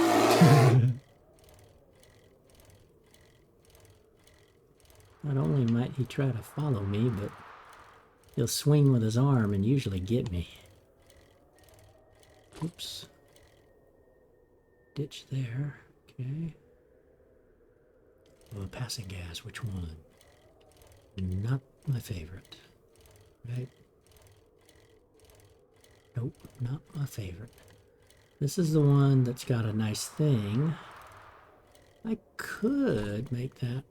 only might he try to follow me, but he'll swing with his arm and usually get me. Oops. Ditch there. Okay. Oh, passing gas. Which one? Not my favorite. Right? Nope, not my favorite. This is the one that's got a nice thing. I could make that.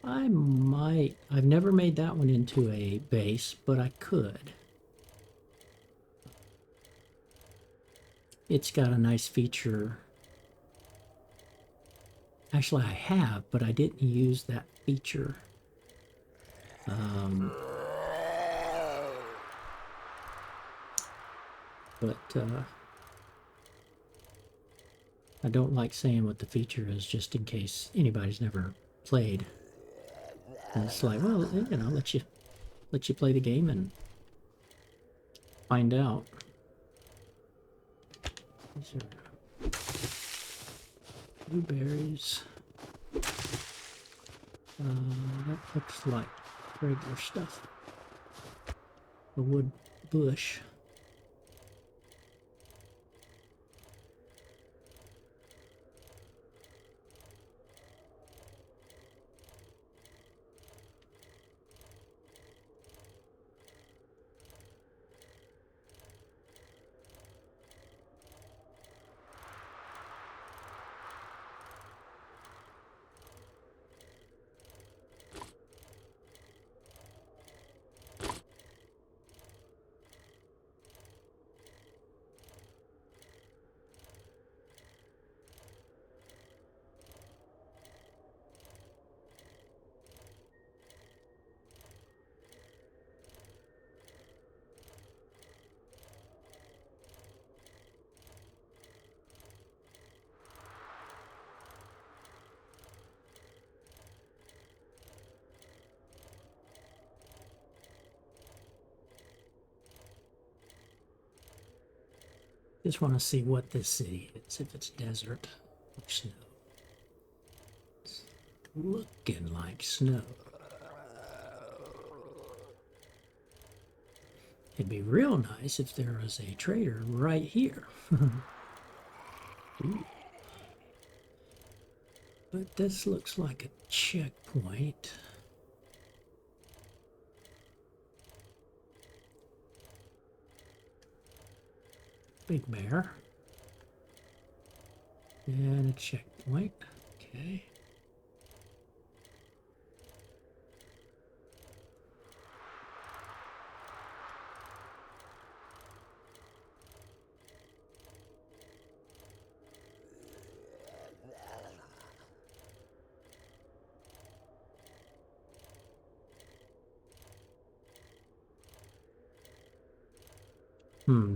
I might. I've never made that one into a base, but I could. It's got a nice feature. Actually, I have, but I didn't use that feature. I don't like saying what the feature is just in case anybody's never played. And it's like, well, you know, let you play the game and find out. These are blueberries. That looks like regular stuff. A wood bush. Just want to see what this city is, if it's desert or snow. It's looking like snow. It'd be real nice if there was a trader right here. But this looks like a checkpoint. Big bear. And a checkpoint. Okay.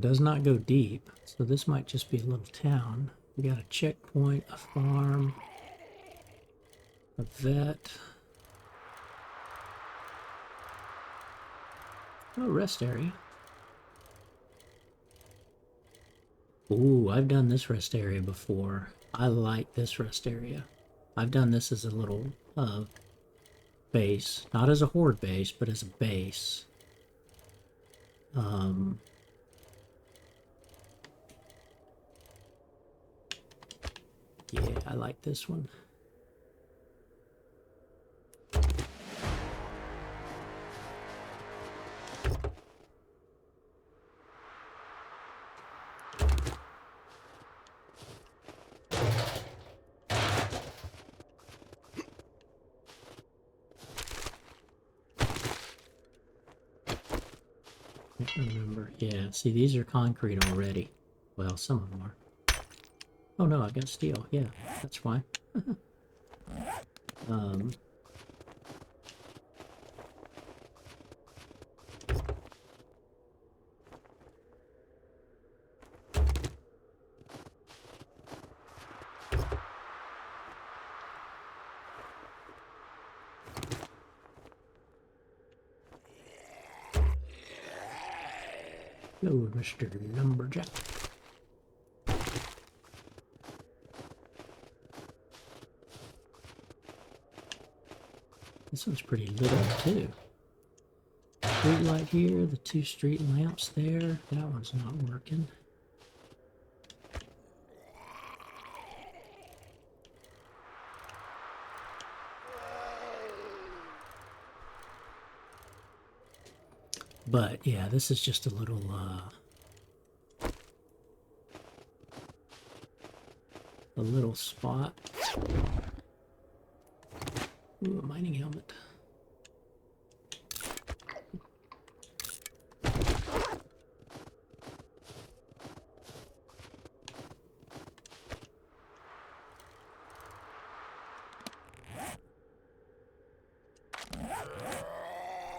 Does not go deep, so this might just be a little town. We got a checkpoint, a farm, a vet. Oh, rest area. Ooh, I've done this rest area before. I like this rest area. I've done this as a little base. Not as a horde base, but as a base. Yeah, I like this one. Can't remember. Yeah, see, these are concrete already. Well, some of them are. Oh no, I got steel. Yeah, that's fine. Hello, Mr. Lumberjack. This one's pretty lit up too. Street light here, the 2 street lamps there. That one's not working. But yeah, this is just a little spot. Ooh, a mining helmet.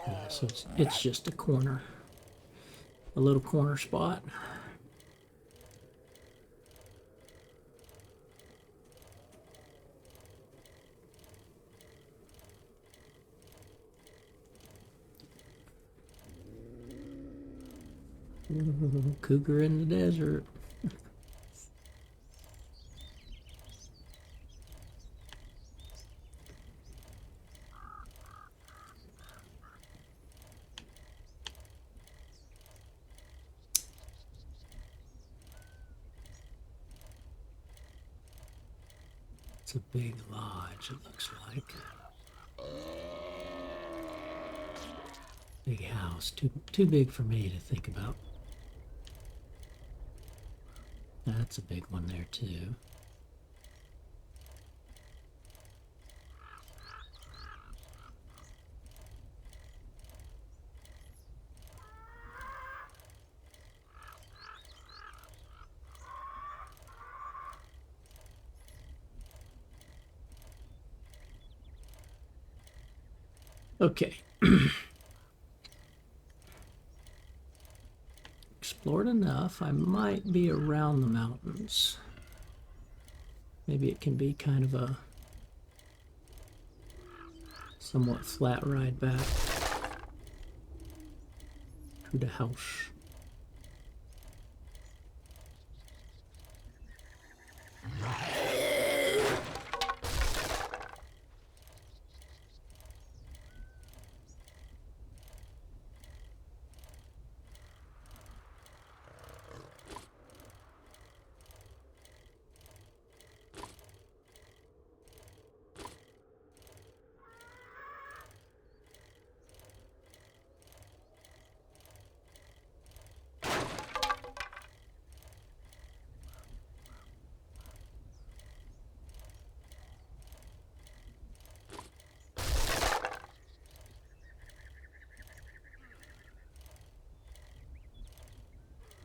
Yeah, so it's just a corner, a little corner spot. Ooh, cougar in the desert. It's a big lodge, it looks like. Big house, too big for me to think about. That's a big one there too. Okay. Explored enough. I might be around the mountains. Maybe it can be kind of a somewhat flat ride back to the house.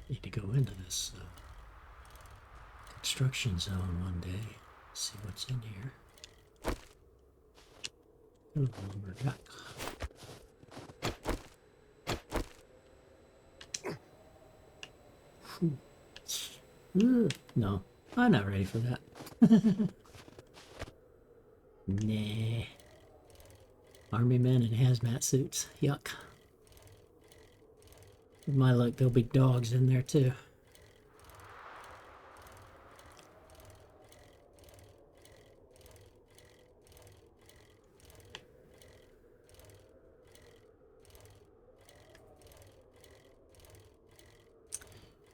Need to go into this construction zone one day. See what's in here. Hello, lumberjack. No, I'm not ready for that. Nah. Army men in hazmat suits. Yuck. With my luck, there'll be dogs in there too.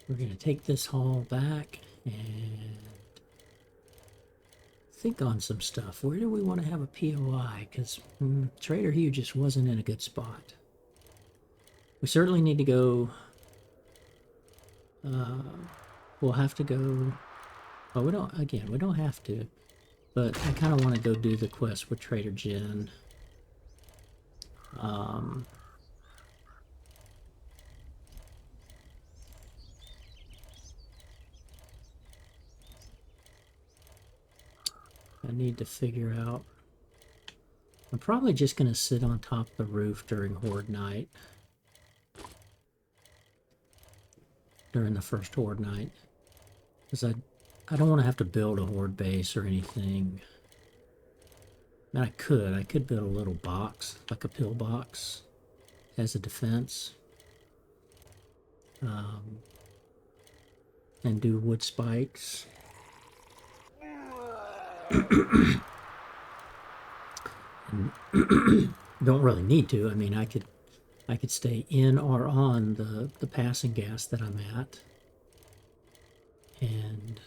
we're going to take this haul back and think on some stuff. Where do we want to have a POI? Because Trader Hugh just wasn't in a good spot. We certainly need to go. We'll have to go. Oh, we don't. Again, we don't have to. But I kind of want to go do the quest with Trader Jen. I need to figure out. I'm probably just going to sit on top of the roof during Horde Night. During the first Horde Night. Because I don't want to have to build a Horde base or anything. I mean, I could build a little box, like a pillbox, as a defense. And do wood spikes. And don't really need to. I mean, I could stay in or on the passing gas that I'm at. And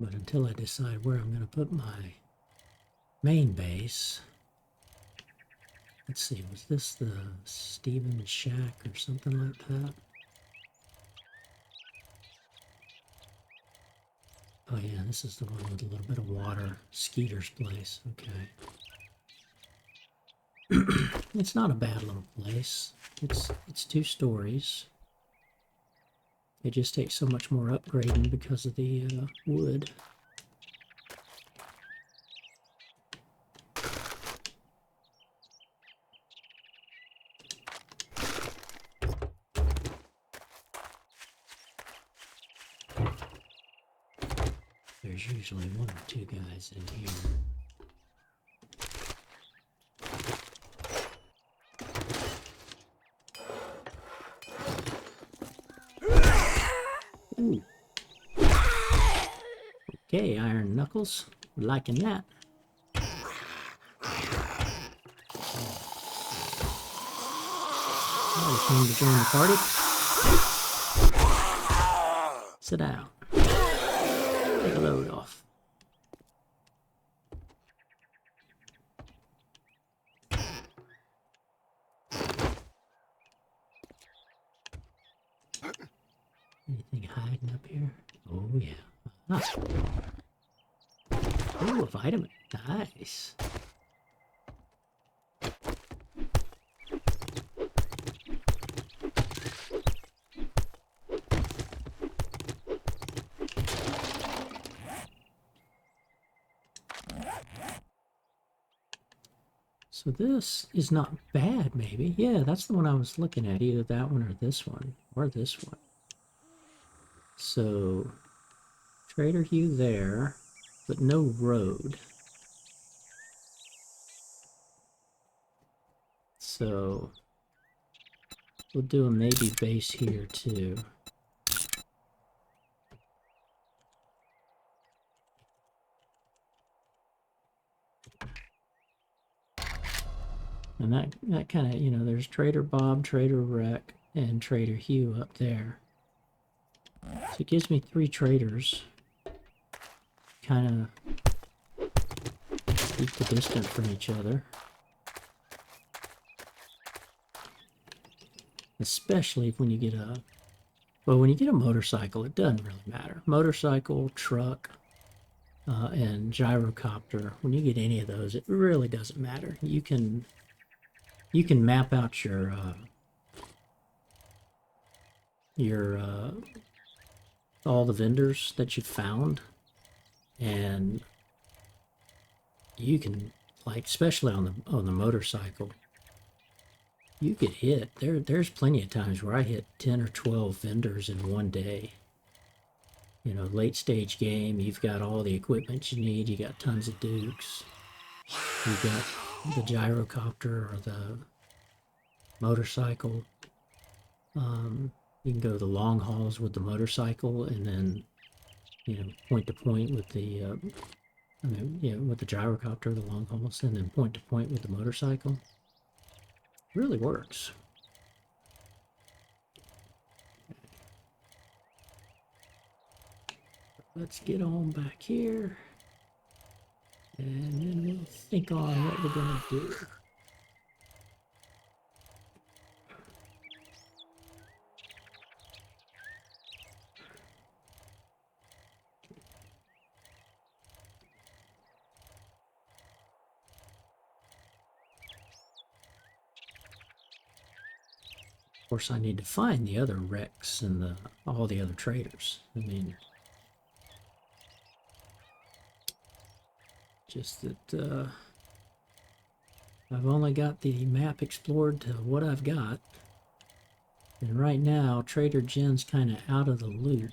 but until I decide where I'm going to put my main base, let's see, was this the Stevens Shack or something like that? Oh yeah, this is the one with a little bit of water. Skeeter's place, okay. It's not a bad little place. It's 2 stories. It just takes so much more upgrading because of the wood. There's usually 1 or 2 guys in here. Ooh. Okay, Iron Knuckles. Liking that. Oh, you came to join the party? Sit down. Take a load off. Anything hiding up here? Oh yeah. Ah. Oh, a vitamin. Nice. So this is not bad, maybe. Yeah, that's the one I was looking at. Either that one or this one. Or this one. So, Trader Hugh there, but no road. So, we'll do a maybe base here too. And that kind of, you know, there's Trader Bob, Trader Rec, and Trader Hugh up there. So it gives me 3 traders. Kind of keep the distance from each other. Especially when you get a, well, when you get a motorcycle, it doesn't really matter. Motorcycle, truck, and gyrocopter. When you get any of those, it really doesn't matter. You can map out your all the vendors that you found, and you can, like, especially on the motorcycle, you get hit. There's plenty of times where I hit 10 or 12 vendors in one day. You know, late stage game, you've got all the equipment you need, you got tons of dukes. you've got the gyrocopter or the motorcycle, you can go the long hauls with the motorcycle, and then, you know, point to point with the, with the gyrocopter, the long hauls, and then point to point with the motorcycle. It really works. Let's get on back here, and then we'll think on what we're gonna do. Of course, I need to find the other wrecks and all the other traders. I mean, just that I've only got the map explored to what I've got. And right now, Trader Jen's kind of out of the loop.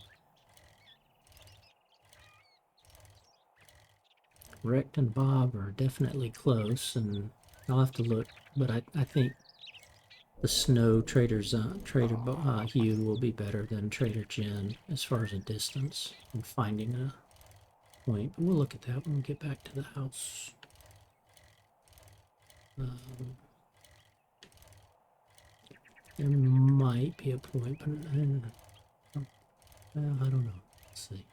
Wrecked and Bob are definitely close, and I'll have to look, but I think the Snow Trader Hugh will be better than Trader Jen as far as a distance and finding a point. But we'll look at that when we get back to the house. There might be a point, but I don't know. Let's see.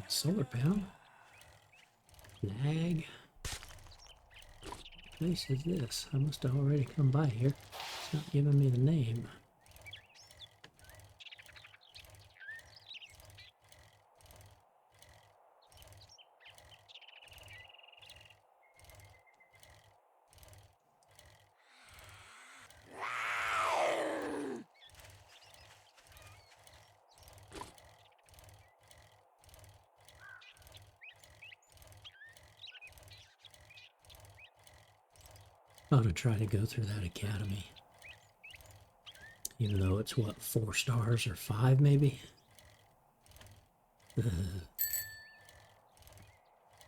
Solar panel. Lag. What place is this? I must have already come by here. It's not giving me the name. I ought to try to go through that academy. Even though it's, what, 4 stars or 5 maybe?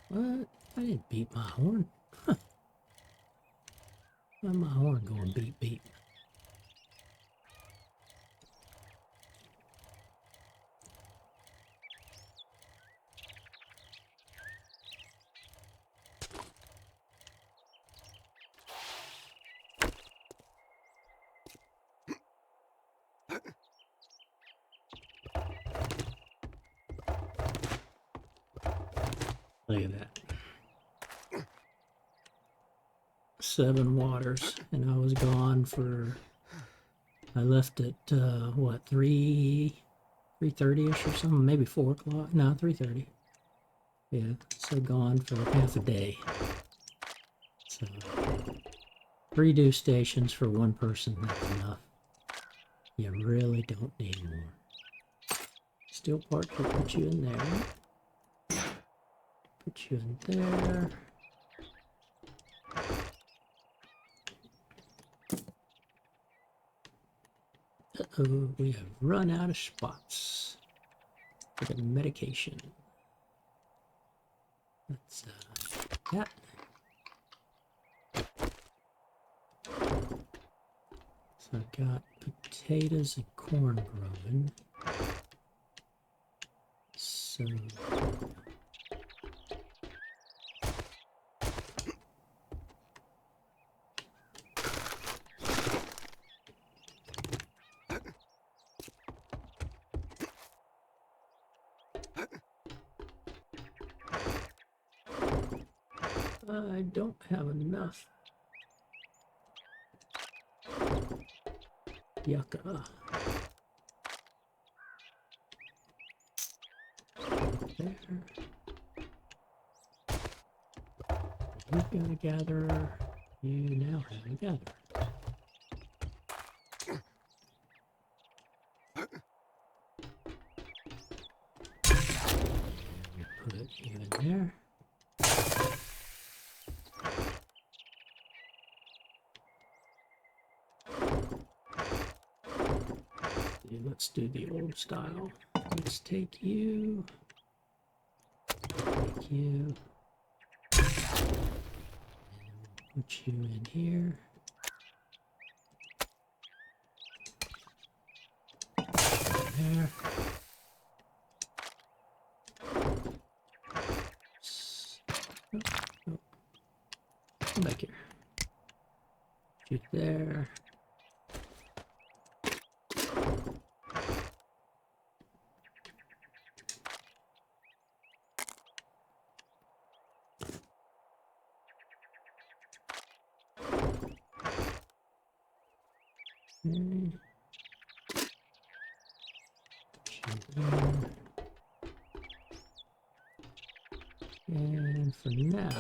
What? I didn't beat my horn. Why my horn going beep beep? Look at that. 7 waters, and I was gone for, I left at, what, 3:30ish or something, maybe 4 o'clock, no, 3:30. Yeah, so gone for half a day. So, 3 dew stations for 1 person, that's enough. You really don't need more. Steel parts will put you in there. Put you in there. Uh-oh, we have run out of spots for the medication. Let's that. So I've got potatoes and corn growing. So I don't have enough. Yucca. There. He's gonna gather. You now have a gather. Put you in there. Let's do the old style. Let's take you. Take you. And put you in here. There. Oh. Come back here. Shoot there. Okay. And for now,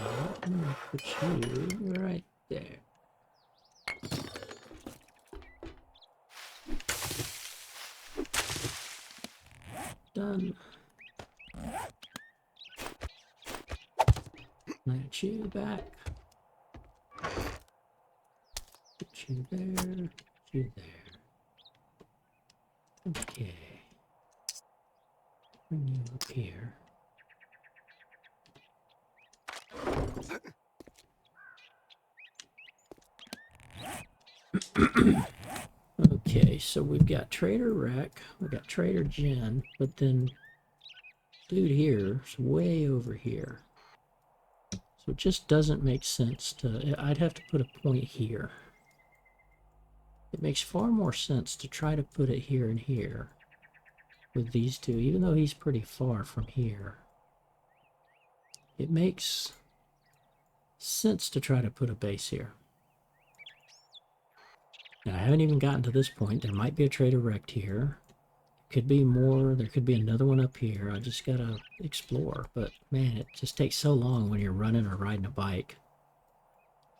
I'm gonna put you right there. Done. Plant you back. Put you there. Put you there. Okay. Bring you up here. Okay, so we've got Trader Rec, we've got Trader Jen, but then dude here is way over here. So it just doesn't make sense to, I'd have to put a point here. It makes far more sense to try to put it here and here with these two, even though he's pretty far from here. It makes sense to try to put a base here. Now, I haven't even gotten to this point. There might be a Trader Rec here. Could be more. There could be another one up here. I just gotta explore. But, man, it just takes so long when you're running or riding a bike.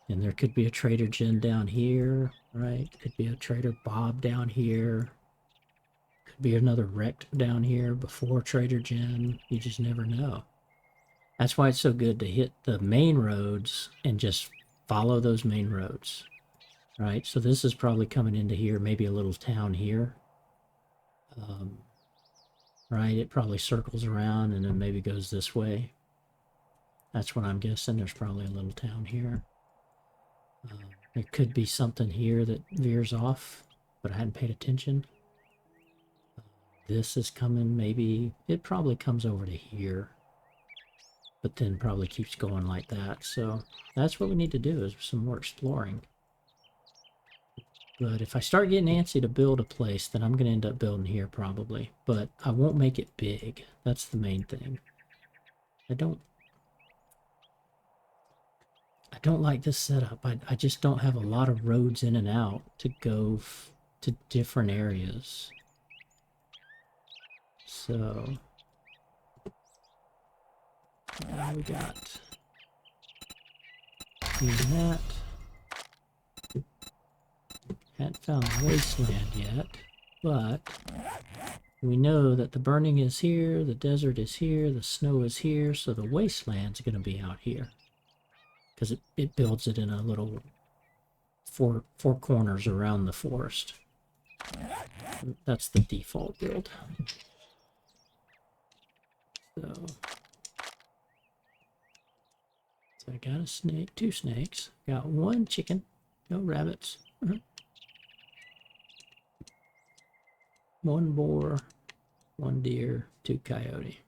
And there could be a Trader Jen down here, right? Could be a Trader Bob down here. Could be another Rec down here before Trader Jen. You just never know. That's why it's so good to hit the main roads and just follow those main roads. Right, so this is probably coming into here, maybe a little town here. Right, it probably circles around and then maybe goes this way. That's what I'm guessing. There's probably a little town here. There could be something here that veers off, but I hadn't paid attention. This is coming, maybe, it probably comes over to here. But then probably keeps going like that. So that's what we need to do, is some more exploring. But if I start getting antsy to build a place, then I'm going to end up building here probably. But I won't make it big. That's the main thing. I don't like this setup. I just don't have a lot of roads in and out to go to different areas. So now we got that. Hadn't found the wasteland yet, but we know that the burning is here, the desert is here, the snow is here, so the wasteland's going to be out here. Because it builds it in a little four corners around the forest. That's the default build. So I got a snake, 2 snakes, got 1 chicken, no rabbits. 1 boar, 1 deer, 2 coyote.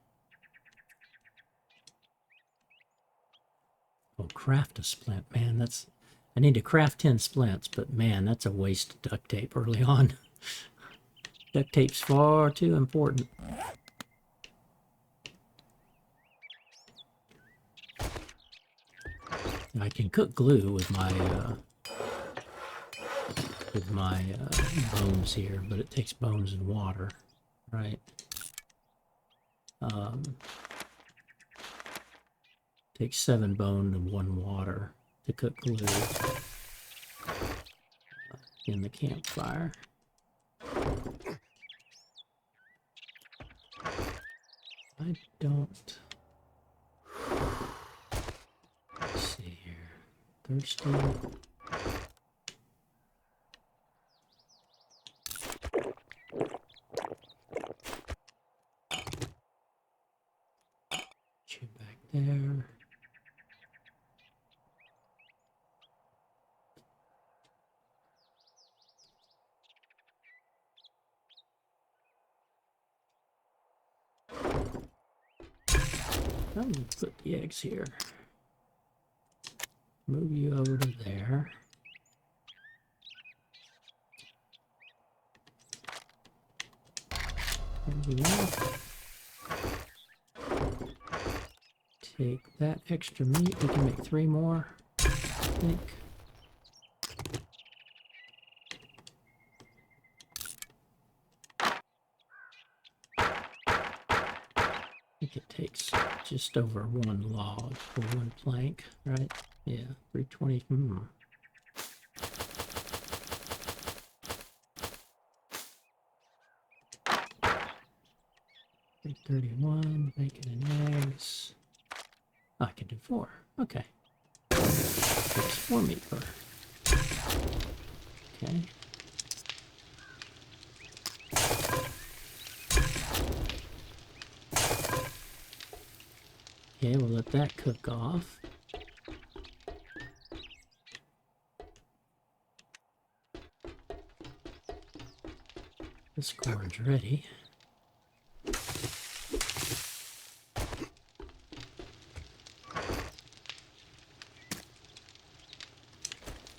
Oh, craft a splint. Man, that's... I need to craft 10 splints, but man, that's a waste of duct tape early on. Duct tape's far too important. I can cook glue with my bones here, but it takes bones and water, right? Takes 7 bone and 1 water to cook glue in the campfire. I don't... Let's see here. Thirsty. Shoot back there. I'm gonna put the eggs here. Move you over to there. There we go. Take that extra meat. We can make 3 more, I think. I think it takes just over 1 log for 1 plank, right? Yeah, 320. 331, bacon and eggs. I can do 4. Okay. There's 4 meat per. Okay. Okay, we'll let that cook off. This corn's ready.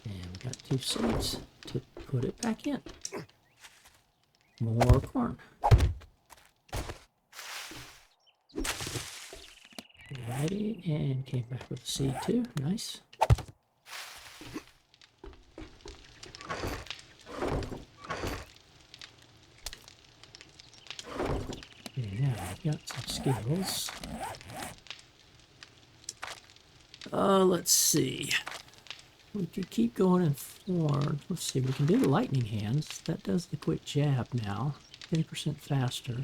And we got 2 seeds to put it back in. More corn. Ready, and came back with a seed too. Nice. And now I've got some skills. Let's see. We could keep going in forward. Let's see. We can do the lightning hands. That does the quick jab now. 10% faster.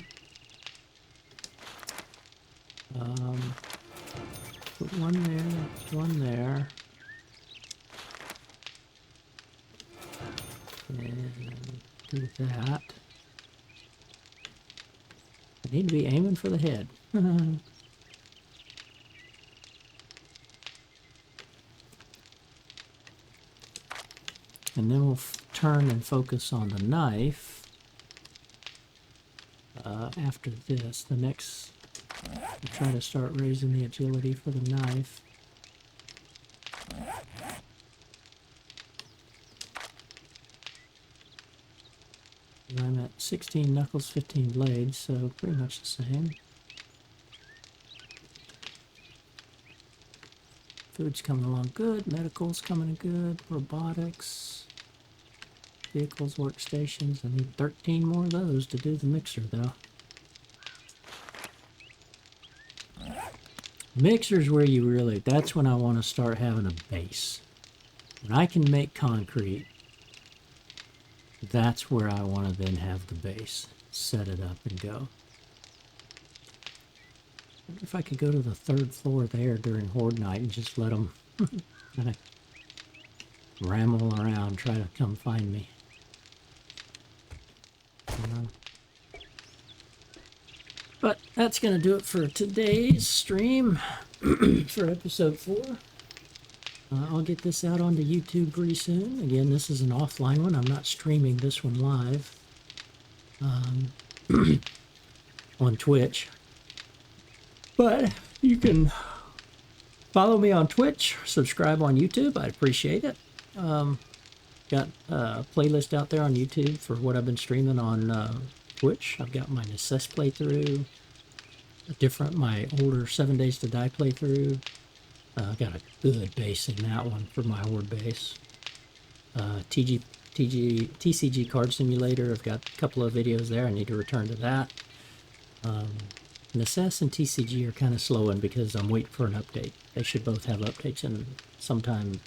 Put 1 there, 1 there. And do that. I need to be aiming for the head. And then we'll turn and focus on the knife. After this, the next... We'll try to start raising the agility for the knife. I'm at 16 knuckles, 15 blades, so pretty much the same. Food's coming along good, medical's coming good, robotics, vehicles, workstations. I need 13 more of those to do the mixer though. Mixer's where you really, that's when I want to start having a base. When I can make concrete, that's where I want to then have the base. Set it up and go. I wonder if I could go to the 3rd floor there during Horde night and just let them kind of ramble around, try to come find me. But that's going to do it for today's stream for episode 4. I'll get this out onto YouTube pretty soon. Again, this is an offline one. I'm not streaming this one live on Twitch. But you can follow me on Twitch, subscribe on YouTube. I'd appreciate it. Got a playlist out there on YouTube for what I've been streaming on Twitch. I've got my Necess playthrough, my older 7 Days to Die playthrough. Got a good base in that one for my Horde base. TCG Card Simulator, I've got a couple of videos there. I need to return to that. Necess and TCG are kind of slowing because I'm waiting for an update. They should both have updates in sometime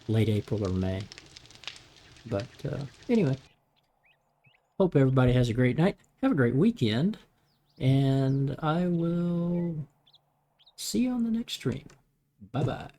late April or May. But anyway, hope everybody has a great night. Have a great weekend. And I will see you on the next stream. Bye-bye.